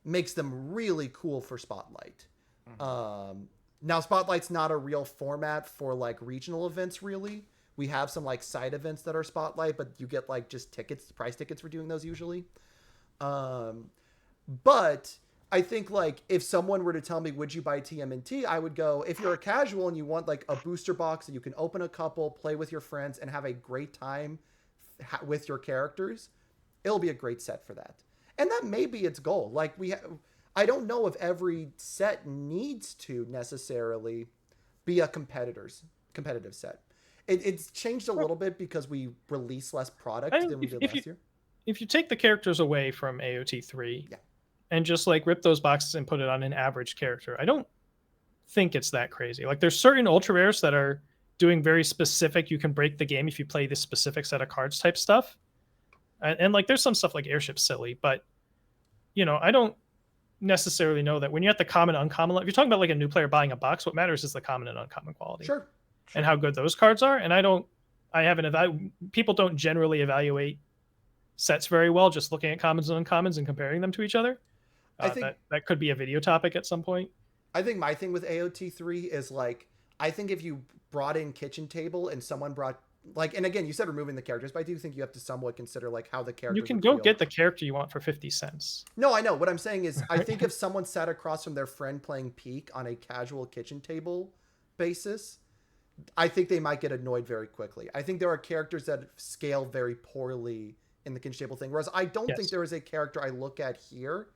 makes them really cool for Spotlight. Mm-hmm. Now, Spotlight's not a real format for like regional events, really. We have some like side events that are Spotlight, but you get like just price tickets for doing those usually. But I think like if someone were to tell me, would you buy TMNT? I would go, if you're a casual and you want like a booster box that you can open a couple, play with your friends, and have a great time with your characters, it'll be a great set for that. And that may be its goal. Like I don't know if every set needs to necessarily be a competitive set. It's changed a little bit because we release less product than we did last year. If you take the characters away from AOT3 Yeah. and just like rip those boxes and put it on an average character, I don't think it's that crazy. Like there's certain ultra rares that are doing very specific, you can break the game if you play this specific set of cards type stuff. And like there's some stuff like Airship silly, but you know, I don't necessarily know that when you're at the common uncommon level, if you're talking about like a new player buying a box, what matters is the common and uncommon quality. Sure. And how good those cards are. And people don't generally evaluate sets very well just looking at commons and uncommons and comparing them to each other. I think that could be a video topic at some point. I think my thing with AOT3 is like, I think if you brought in Kitchen Table and someone brought like, and again, you said removing the characters, but I do think you have to somewhat consider like how the characters. You can go get the character you want for 50 cents. No, I know. What I'm saying is, I think if someone sat across from their friend playing Peak on a casual Kitchen Table basis, I think they might get annoyed very quickly. I think there are characters that scale very poorly in the Kitchen Table thing, whereas I don't think there is a character I look at here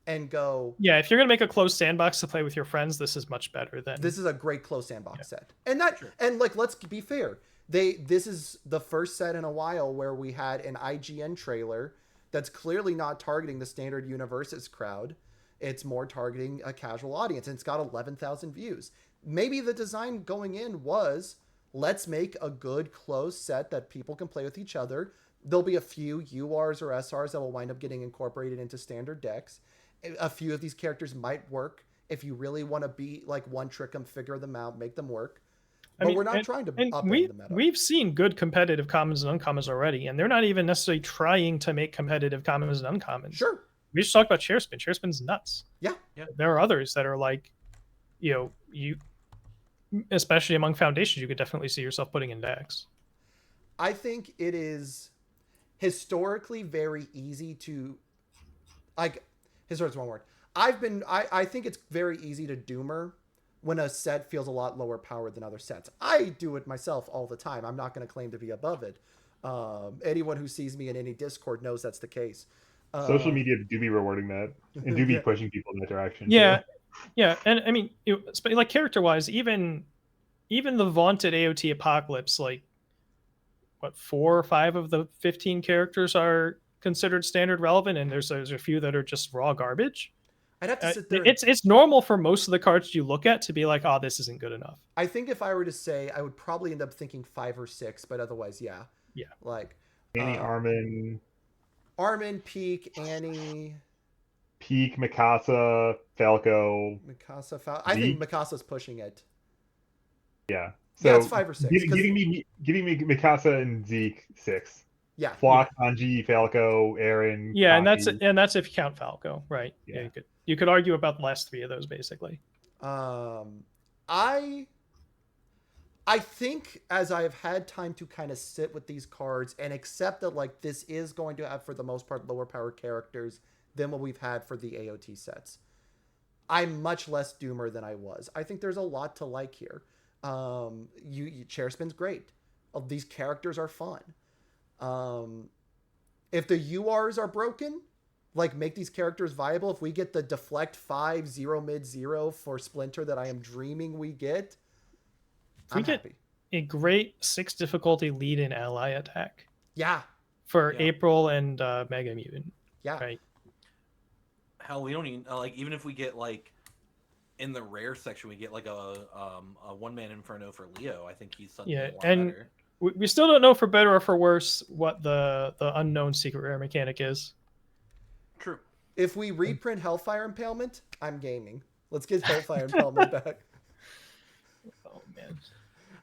and go, yeah, if you're gonna make a closed sandbox to play with your friends, this is much better than this is a great closed sandbox set. And that and like, let's be fair, this is the first set in a while where we had an IGN trailer that's clearly not targeting the standard Universes crowd. It's more targeting a casual audience, and it's got 11,000 views. Maybe the design going in was, let's make a good closed set that people can play with each other. There'll be a few URs or SRs that will wind up getting incorporated into standard decks. A few of these characters might work. If you really want to be like one trick them, figure them out, make them work. But we're not trying to upend the meta. We've seen good competitive commons and uncommons already, and they're not even necessarily trying to make competitive commons and uncommons. Sure. We just talked about Chairspin. Chairspin's nuts. Yeah. There are others that are like, you especially among foundations, you could definitely see yourself putting in decks. I think it is historically very easy to, like, historic's one word. I think it's very easy to doomer when a set feels a lot lower powered than other sets. I do it myself all the time. I'm not going to claim to be above it. Anyone who sees me in any Discord knows that's the case. Social media do be rewarding that and do be pushing people in that direction. Yeah. Too. Yeah. And I mean, like character wise, even the vaunted AOT Apocalypse, like what, 4 or 5 of the 15 characters are considered standard relevant, and there's a few that are just raw garbage. I'd have to sit there. It's normal for most of the cards you look at to be like, oh, this isn't good enough. I think if I were to say, I would probably end up thinking 5 or 6, but otherwise, yeah. Yeah. Like Annie, Armin, Peak, Annie, Peak, Mikasa, Falco. I think Mikasa's pushing it. Yeah. So yeah, it's 5 or 6. Giving me Mikasa and Zeke 6. Yeah. Flock, Anji, Falco, Aaron. Yeah, Kaki. and that's if you count Falco, right? Yeah, you could argue about the last 3 of those basically. I think as I've had time to kind of sit with these cards and accept that like this is going to have for the most part lower power characters than what we've had for the AOT sets, I'm much less doomer than I was. I think there's a lot to like here. Chairspin's great. These characters are fun. If the URs are broken, like make these characters viable. If we get the deflect 5 0 mid 0 for Splinter that I am dreaming we get, I'm happy. A great 6 difficulty lead in ally attack. Yeah. For April and Mega Mutant. Yeah. Right. Hell, we don't even even if we get like in the rare section, we get like a 1-man Inferno for Leo. I think he's suddenly a lot better. We still don't know for better or for worse what the unknown secret rare mechanic is. True. If we reprint Hellfire Impalement, I'm gaming. Let's get Hellfire Impalement back. Oh man.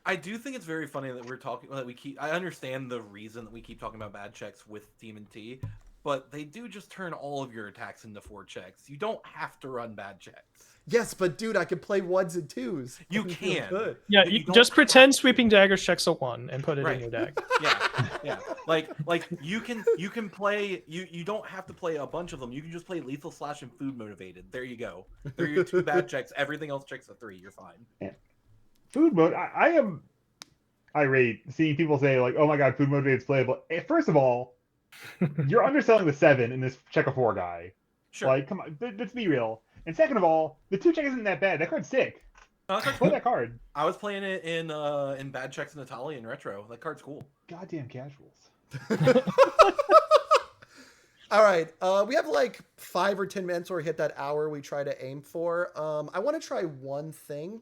I do think it's very funny that we're talking that we keep. I understand the reason that we keep talking about bad checks with TMNT, but they do just turn all of your attacks into 4 checks. You don't have to run bad checks. Yes, but dude, I can play 1s and 2s. You can. Good. Yeah, you just pretend Sweeping Daggers checks a 1 and put it in your deck. Yeah. Like you can play. You don't have to play a bunch of them. You can just play Lethal Slash and Food Motivated. There you go. They're your 2 bad checks. Everything else checks a 3. You're fine. Yeah. Food mode. I am irate seeing people say like, "Oh my god, food motivated playable." First of all, you're underselling the 7 in this check of 4 guy. Sure. Like, come on, let's be real. And second of all, the 2 check isn't that bad. That card's sick. No, that card's Play cool. that card. I was playing it in Bad Checks in Italian Retro. That card's cool. Goddamn casuals. All right, we have like 5 or 10 minutes where we hit that hour we try to aim for. I want to try one thing.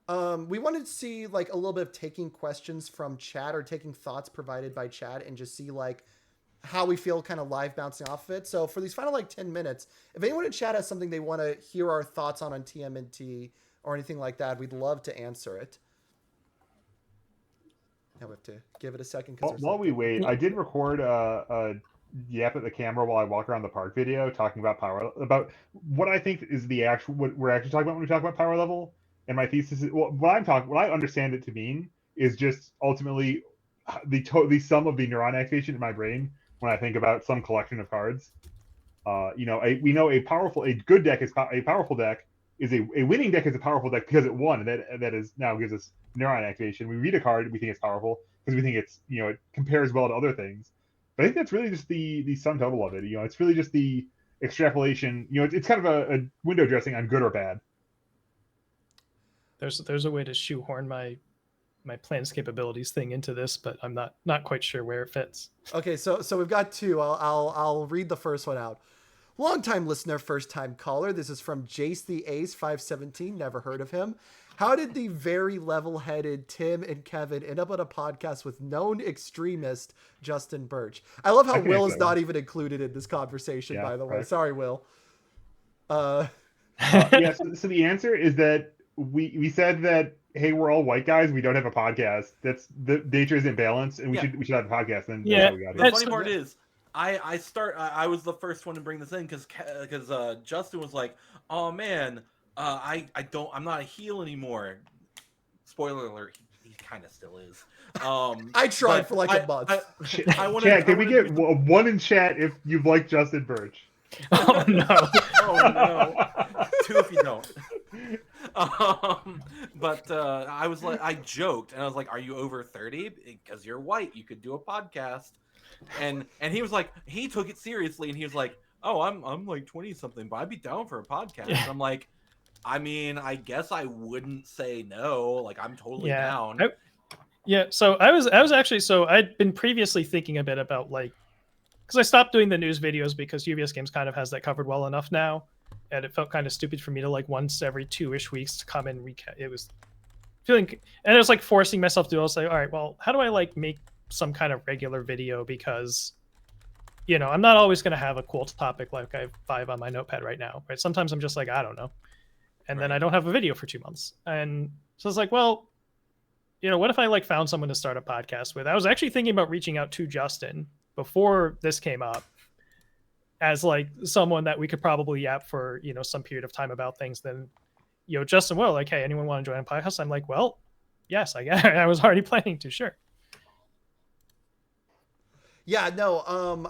We wanted to see like a little bit of taking questions from chat or taking thoughts provided by chat and just see like how we feel kind of live bouncing off of it. So for these final like 10 minutes, if anyone in chat has something they want to hear our thoughts on TMNT or anything like that, we'd love to answer it. Now we have to give it a second. While we wait, I did record a yap at the camera while I walk around the park video talking about about what I think is the actual, what we're actually talking about when we talk about power level. And my thesis is, what I understand it to mean is just ultimately the sum of the neuron activation in my brain when I think about some collection of cards. We know a good deck is a powerful deck. A winning deck is a powerful deck because it won, and that is now gives us neuron activation. We read a card, we think it's powerful because we think it's it compares well to other things. But I think that's really just the sum total of it. It's really just the extrapolation. It's kind of a window dressing on good or bad. There's a way to shoehorn my plans capabilities thing into this, but I'm not quite sure where it fits. Okay, so we've got 2. I'll read the first one out. Long-time listener, first-time caller. This is from Jace the Ace 517. Never heard of him. How did the very level-headed Tim and Kevin end up on a podcast with known extremist Justin Birch? I love how Will is not even included in this conversation, by the way. Right. Sorry, Will. Yeah, so the answer is that we said that, hey, we're all white guys, we don't have a podcast. That's the nature is imbalance, and we should have a podcast. And that's how we got here. The funny part is, I was the first one to bring this in because Justin was like, oh man, I'm not a heel anymore. Spoiler alert, he kind of still is. I tried for like a month. Chat, can we get one in chat if you like Justin Birch? Oh no! Oh no! 2 if you don't. But I was like, I joked and I was like, "Are you over 30? Because you're white, you could do a podcast." And he was like, he took it seriously, and he was like, "Oh, I'm like 20 something, but I'd be down for a podcast." Yeah. I'm like, I mean, I guess I wouldn't say no. Like, I'm totally down. So I was actually, so I'd been previously thinking a bit about like, because I stopped doing the news videos because UVS Games kind of has that covered well enough now, and it felt kind of stupid for me to like once every 2-ish weeks to come and recap. It was feeling, and it was like forcing myself to do. I was like, all right, well, how do I like make some kind of regular video, because I'm not always going to have a cool topic like I have 5 on my notepad right now, right? Sometimes I'm just like, I don't know, and then I don't have a video for 2 months, and so it's like, well, what if I like found someone to start a podcast with? I was actually thinking about reaching out to Justin before this came up as like someone that we could probably yap for some period of time about things. Then Justin will like, hey, anyone want to join a podcast? I'm like, well, yes, I was already planning to. Sure. Yeah, no,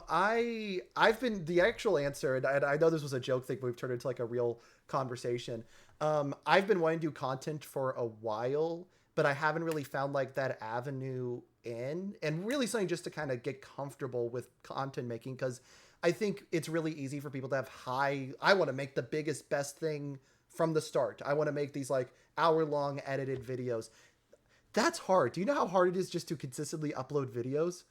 I've been, the actual answer, and I know this was a joke thing, but we've turned it into like a real conversation. I've been wanting to do content for a while, but I haven't really found like that avenue in, and really something just to kind of get comfortable with content making, because I think it's really easy for people to have I want to make the biggest, best thing from the start. I want to make these like hour-long edited videos. That's hard. Do you know how hard it is just to consistently upload videos?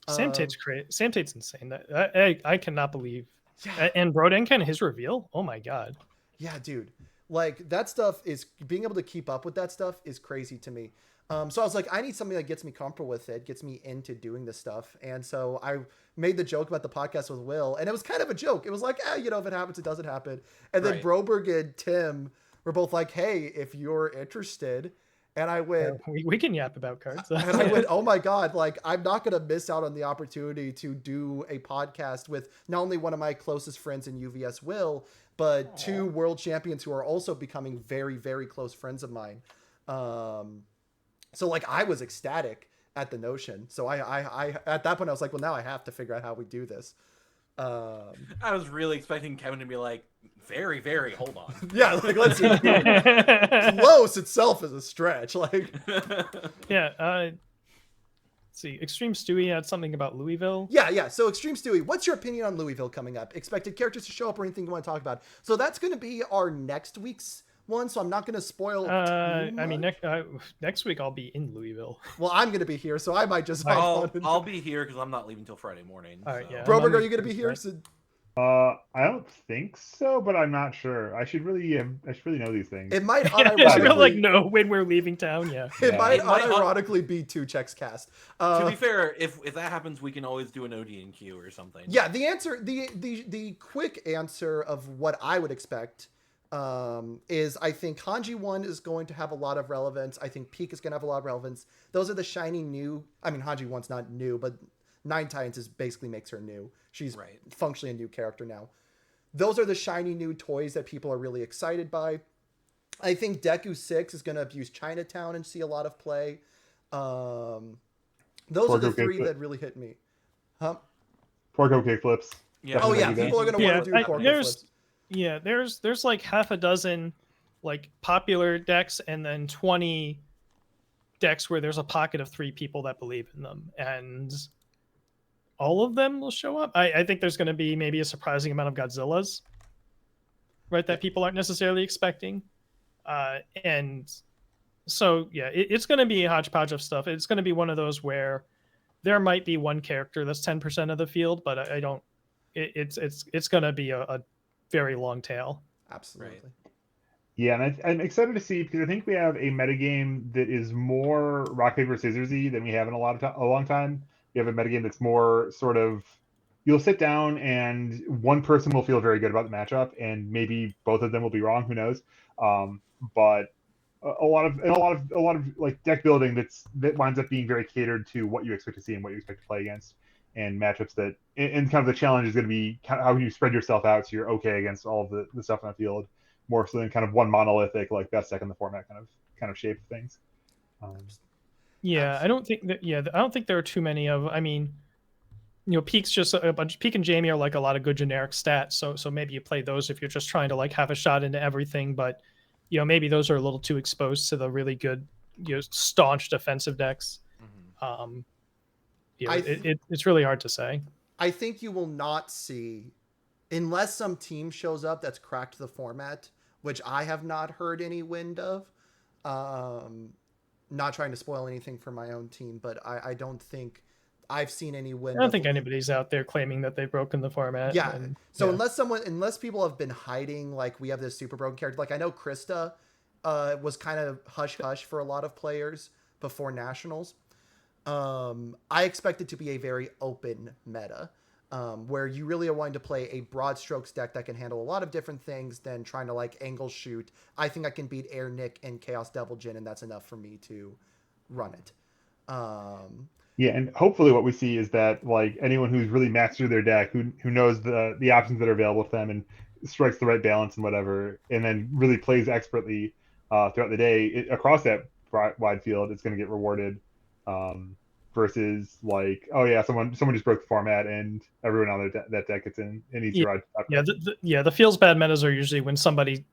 Sam Tate's great. Sam Tate's insane. I cannot believe. Yeah. And Brodenken, his reveal. Oh my god. Yeah, dude. Like that stuff is, being able to keep up with that stuff is crazy to me. So I was like, I need something that gets me comfortable with it, gets me into doing this stuff. And so I made the joke about the podcast with Will, and it was kind of a joke. It was like, if it happens, it doesn't happen. And then Broberg and Tim were both like, hey, if you're interested. And I went, we can yap about cards. And I went, oh my God, like I'm not going to miss out on the opportunity to do a podcast with not only one of my closest friends in UVS, Will, but 2 world champions who are also becoming very, very close friends of mine. So like I was ecstatic at the notion. So I at that point I was like, well, now I have to figure out how we do this. I was really expecting Kevin to be like, very, very, hold on. Yeah, like let's see. Close itself is a stretch. Like, yeah. see, Extreme Stewie had something about Louisville. Yeah. So Extreme Stewie, what's your opinion on Louisville coming up? Expected characters to show up or anything you want to talk about? So that's going to be our next week's one, so I'm not going to spoil too I much. mean, next week I'll be in Louisville. Well, I'm going to be here, so I might just hop on. I'll be here because I'm not leaving till Friday morning. All right, so. yeah. Broberg, are you going to be here? I don't think so, but I'm not sure. I should really know these things. It might Yeah, unironically like know when we're leaving town. Yeah, it might It might unironically be 2 checks cast. To be fair, if that happens, we can always do an OD&Q or something. Yeah, the answer, the quick answer of what I would expect is I think Hanji 1 is going to have a lot of relevance. I think Peak is going to have a lot of relevance. Those are the shiny new. I mean, Hanji 1's not new, but Nine Titans is basically makes her new. She's functionally a new character now. Those are the shiny new toys that people are really excited by. I think Deku 6 is going to abuse Chinatown and see a lot of play. Those are the 3 that really hit me. Porco kickflips. Yeah. Oh yeah, people are going to want to do Porco flips. Yeah, there's like half a dozen like popular decks and then 20 decks where there's a pocket of 3 people that believe in them, and all of them will show up. I think there's going to be maybe a surprising amount of Godzillas, right, that people aren't necessarily expecting. And so, yeah, it's going to be a hodgepodge of stuff. It's going to be one of those where there might be one character that's 10% of the field, but I don't. It's going to be a very long tail. Absolutely. Right. Yeah, and I'm excited to see, because I think we have a metagame that is more rock paper scissorsy than we have in a long time. We have a metagame that's more sort of, you'll sit down and one person will feel very good about the matchup, and maybe both of them will be wrong. Who knows? But a lot of like deck building that winds up being very catered to what you expect to see and what you expect to play against, and matchups that, and kind of the challenge is going to be how you spread yourself out so you're okay against all of the stuff on the field, more so than kind of one monolithic like best deck in the format kind of shape of things. Yeah, I don't think there are too many of. I mean, Peak's just a bunch. Peak and Jamie are like a lot of good generic stats. So maybe you play those if you're just trying to like have a shot into everything. But maybe those are a little too exposed to the really good, staunch defensive decks. Mm-hmm. It's really hard to say. I think you will not see, unless some team shows up that's cracked the format, which I have not heard any wind of. Not trying to spoil anything for my own team, but I don't think I've seen any wind. I don't think anybody's out there claiming that they've broken the format. Yeah. Unless people have been hiding, like we have this super broken character. Like I know Krista was kind of hush hush for a lot of players before nationals. I expect it to be a very open meta. Where you really are wanting to play a broad strokes deck that can handle a lot of different things than trying to like angle shoot. I think I can beat Air Nick and Chaos Devil Jin, and that's enough for me to run it. Yeah, and hopefully what we see is that like anyone who's really mastered their deck, who knows the options that are available to them and strikes the right balance and whatever, and then really plays expertly throughout the day across that wide field, it's going to get rewarded. Versus like, oh yeah, someone just broke the format and everyone on that deck gets in and needs to ride. The feels bad metas are usually when somebody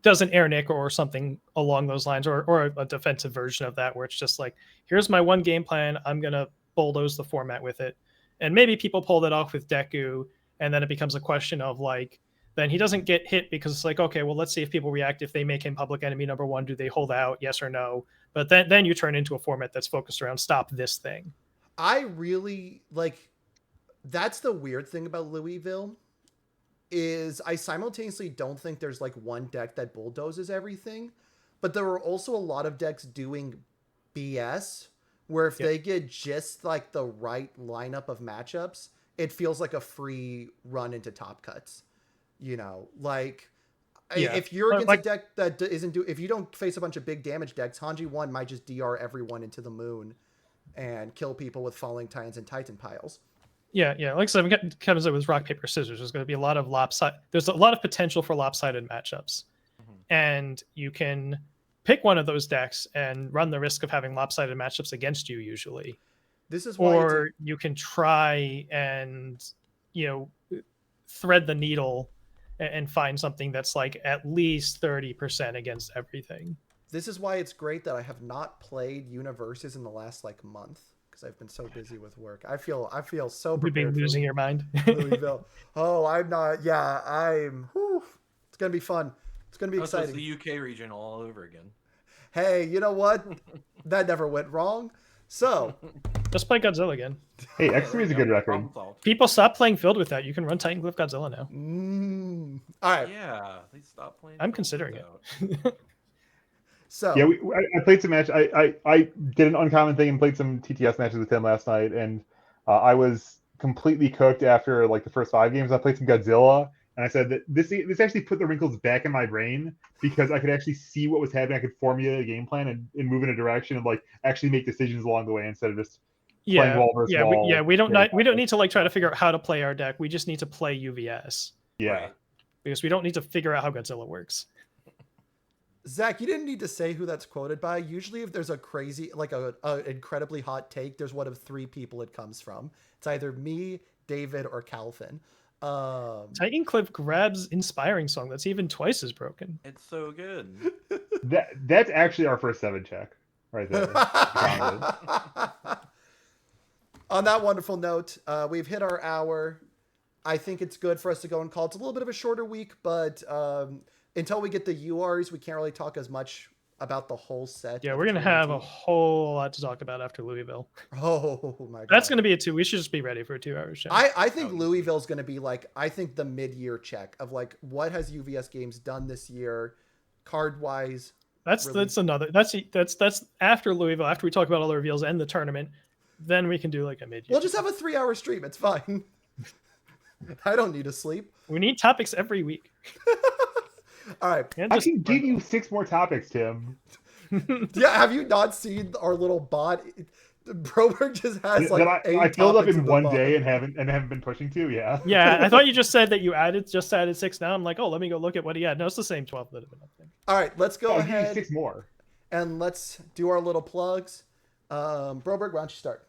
does an Air Nick or something along those lines, or a defensive version of that, where it's just like, here's my one game plan, I'm gonna bulldoze the format with it, and maybe people pull that off with Deku, and then it becomes a question of like, then he doesn't get hit because it's like, okay, well, let's see if people react. If they make him public enemy number 1, do they hold out? Yes or no? But then you turn into a format that's focused around stop this thing. I really like, that's the weird thing about Louisville is I simultaneously don't think there's like one deck that bulldozes everything, but there are also a lot of decks doing BS where if they get just like the right lineup of matchups, it feels like a free run into top cuts. If you're against a deck that isn't if you don't face a bunch of big damage decks, Hanji 1 might just DR everyone into the moon and kill people with Falling Titans and Titan piles. Yeah. Like I said, it comes up with rock, paper, scissors. There's going to be a lot of there's a lot of potential for lopsided matchups. Mm-hmm. And you can pick one of those decks and run the risk of having lopsided matchups against you usually. This is why you can try and, thread the needle and find something that's like at least 30% against everything. This is why it's great that I have not played Universes in the last like month, because I've been so busy with work. I feel so You've been prepared for losing your mind. Louisville. Oh, I'm not. Yeah, whew, it's gonna be fun. It's gonna be So exciting. it's the UK region all over again. Hey, you know what? That never went wrong. So Just play Godzilla again. Hey, Yeah, X3 there is a you good go. record. Problem solved. People stop playing Filled with that. You can run Titan Cliff Godzilla now. all right. Yeah, they stopped playing. I'm Filled considering with it. So Yeah, I played some match. I did an uncommon thing and played some TTS matches with him last night, and I was completely cooked after like the first 5 games. I played some Godzilla, and I said that this actually put the wrinkles back in my brain because I could actually see what was happening. I could formulate a game plan and move in a direction and like actually make decisions along the way instead of just playing wall versus wall. We don't need to like try to figure out how to play our deck. We just need to play UVS. Yeah. Right. Because we don't need to figure out how Godzilla works. Zach, you didn't need to say who that's quoted by. Usually if there's a crazy, like a incredibly hot take, there's one of 3 people it comes from. It's either me, David, or Calvin. Titan Cliff grabs inspiring song that's even twice as broken. It's so good. That's actually our first 7 check right there. On that wonderful note, we've hit our hour. I think it's good for us to go and call. It's a little bit of a shorter week, but until we get the URs, we can't really talk as much about the whole set. Yeah, we're going to have a whole lot to talk about after Louisville. Oh my God. That's going to be a 2. We should just be ready for a 2-hour show. I think Louisville's going to be like, I think the mid-year check of like, what has UVS Games done this year card-wise? That's after Louisville, after we talk about all the reveals and the tournament, then we can do like a mid-year. We'll just have a 3-hour stream. It's fine. I don't need to sleep. We need topics every week. All right. I can give you 6 more topics, Tim. Yeah, have you not seen our little bot? Broberg just has like I filled up in one day and haven't been pushing to. Yeah. Yeah, I thought you just said that you added 6 now. I'm like, oh, let me go look at what he had. No, it's the same 12 that have been up there. All right, let's go I'll give you ahead 6 more. and let's do our little plugs. Broberg, why don't you start?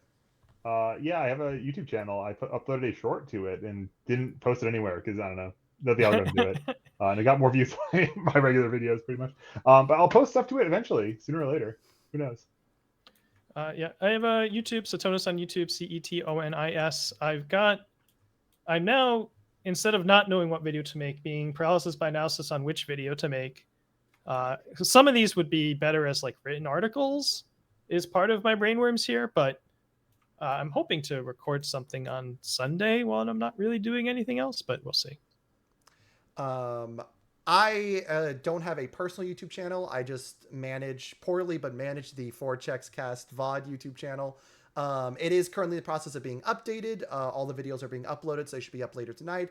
Yeah, I have a YouTube channel. I uploaded a short to it and didn't post it anywhere because I don't know. Let the algorithm do it. And it got more views than my regular videos, pretty much. But I'll post stuff to it eventually, sooner or later. Who knows? Yeah, I have a YouTube, Satonis on YouTube, CETONIS. I'm now, instead of not knowing what video to make, being paralysis by analysis on which video to make. Some of these would be better as like written articles is part of my brainworms here, but I'm hoping to record something on Sunday while I'm not really doing anything else, but we'll see. I don't have a personal YouTube channel. I just manage the 4 Checks Cast VOD YouTube channel. It is currently in the process of being updated. All the videos are being uploaded, so they should be up later tonight.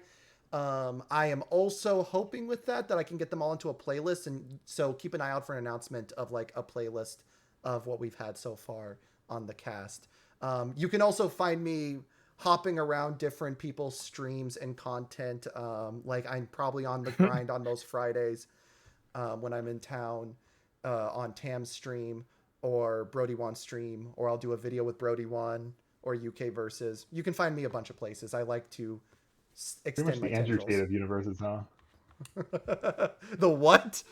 I am also hoping with that I can get them all into a playlist, and so keep an eye out for an announcement of like a playlist of what we've had so far on the cast. You can also find me hopping around different people's streams and content. Like I'm probably on the grind on those Fridays when I'm in town on Tam's stream or Brody One stream, or I'll do a video with Brody One or UK Versus. You can find me a bunch of places. I like to extend Pretty much my the Andrew tendrils. Tate of universes, huh? The what?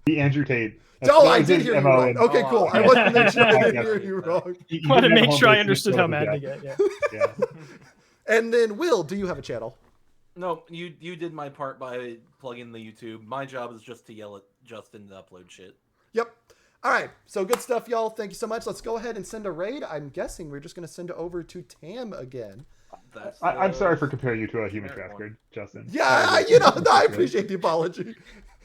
The Andrew Tate. I did hear you wrong. Okay, cool. I wasn't making sure I didn't hear you wrong. I want to make sure I understood how mad to get. Yeah. And then, Will, do you have a channel? No, you did my part by plugging the YouTube. My job is just to yell at Justin to upload shit. Yep. All right. So good stuff, y'all. Thank you so much. Let's go ahead and send a raid. I'm guessing we're just going to send it over to Tam again. I'm sorry for comparing you to a human trafficker, Justin. Yeah, I appreciate the apology.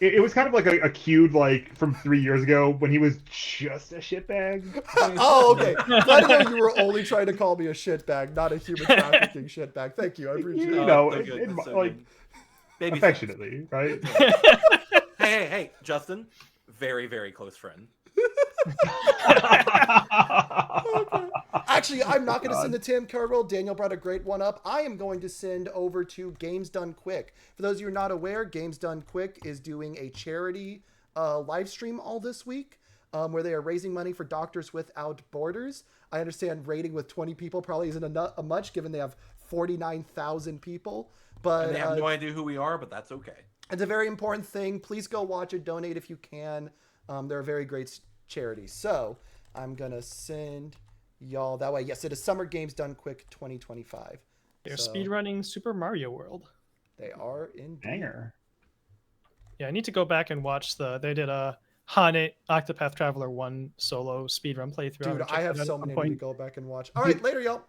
It was kind of like a cute, like, from 3 years ago when he was just a shitbag. Oh, okay. Glad to know you were only trying to call me a shitbag, not a human trafficking shitbag. Thank you. I appreciate it. You know, So like, baby affectionately, right? Hey, Justin, very, very close friend. Okay. Actually, I'm not going to send the Tim Carroll. Daniel brought a great one up. I am going to send over to Games Done Quick. For those of you who are not aware, Games Done Quick is doing a charity live stream all this week where they are raising money for Doctors Without Borders. I understand rating with 20 people probably isn't a much given they have 49,000 people. But And they have no idea who we are, but that's okay. It's a very important thing. Please go watch it. Donate if you can. They're a very great charity. So I'm going to send y'all that way. Yes, it is Summer Games Done Quick 2025. They're So, speedrunning Super Mario World. They are indeed. Banger. Yeah, I need to go back and watch they did a Haunted Octopath Traveler 1 solo speedrun playthrough. Dude, I have so many to go back and watch. All right, later, y'all.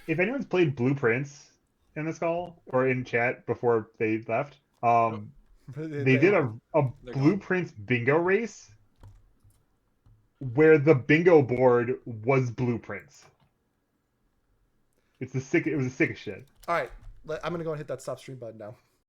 If anyone's played Blueprints in this call or in chat before they left, they did a Blueprints bingo race where the bingo board was Blueprints. It was the sickest shit. All right, I'm gonna go and hit that stop stream button now.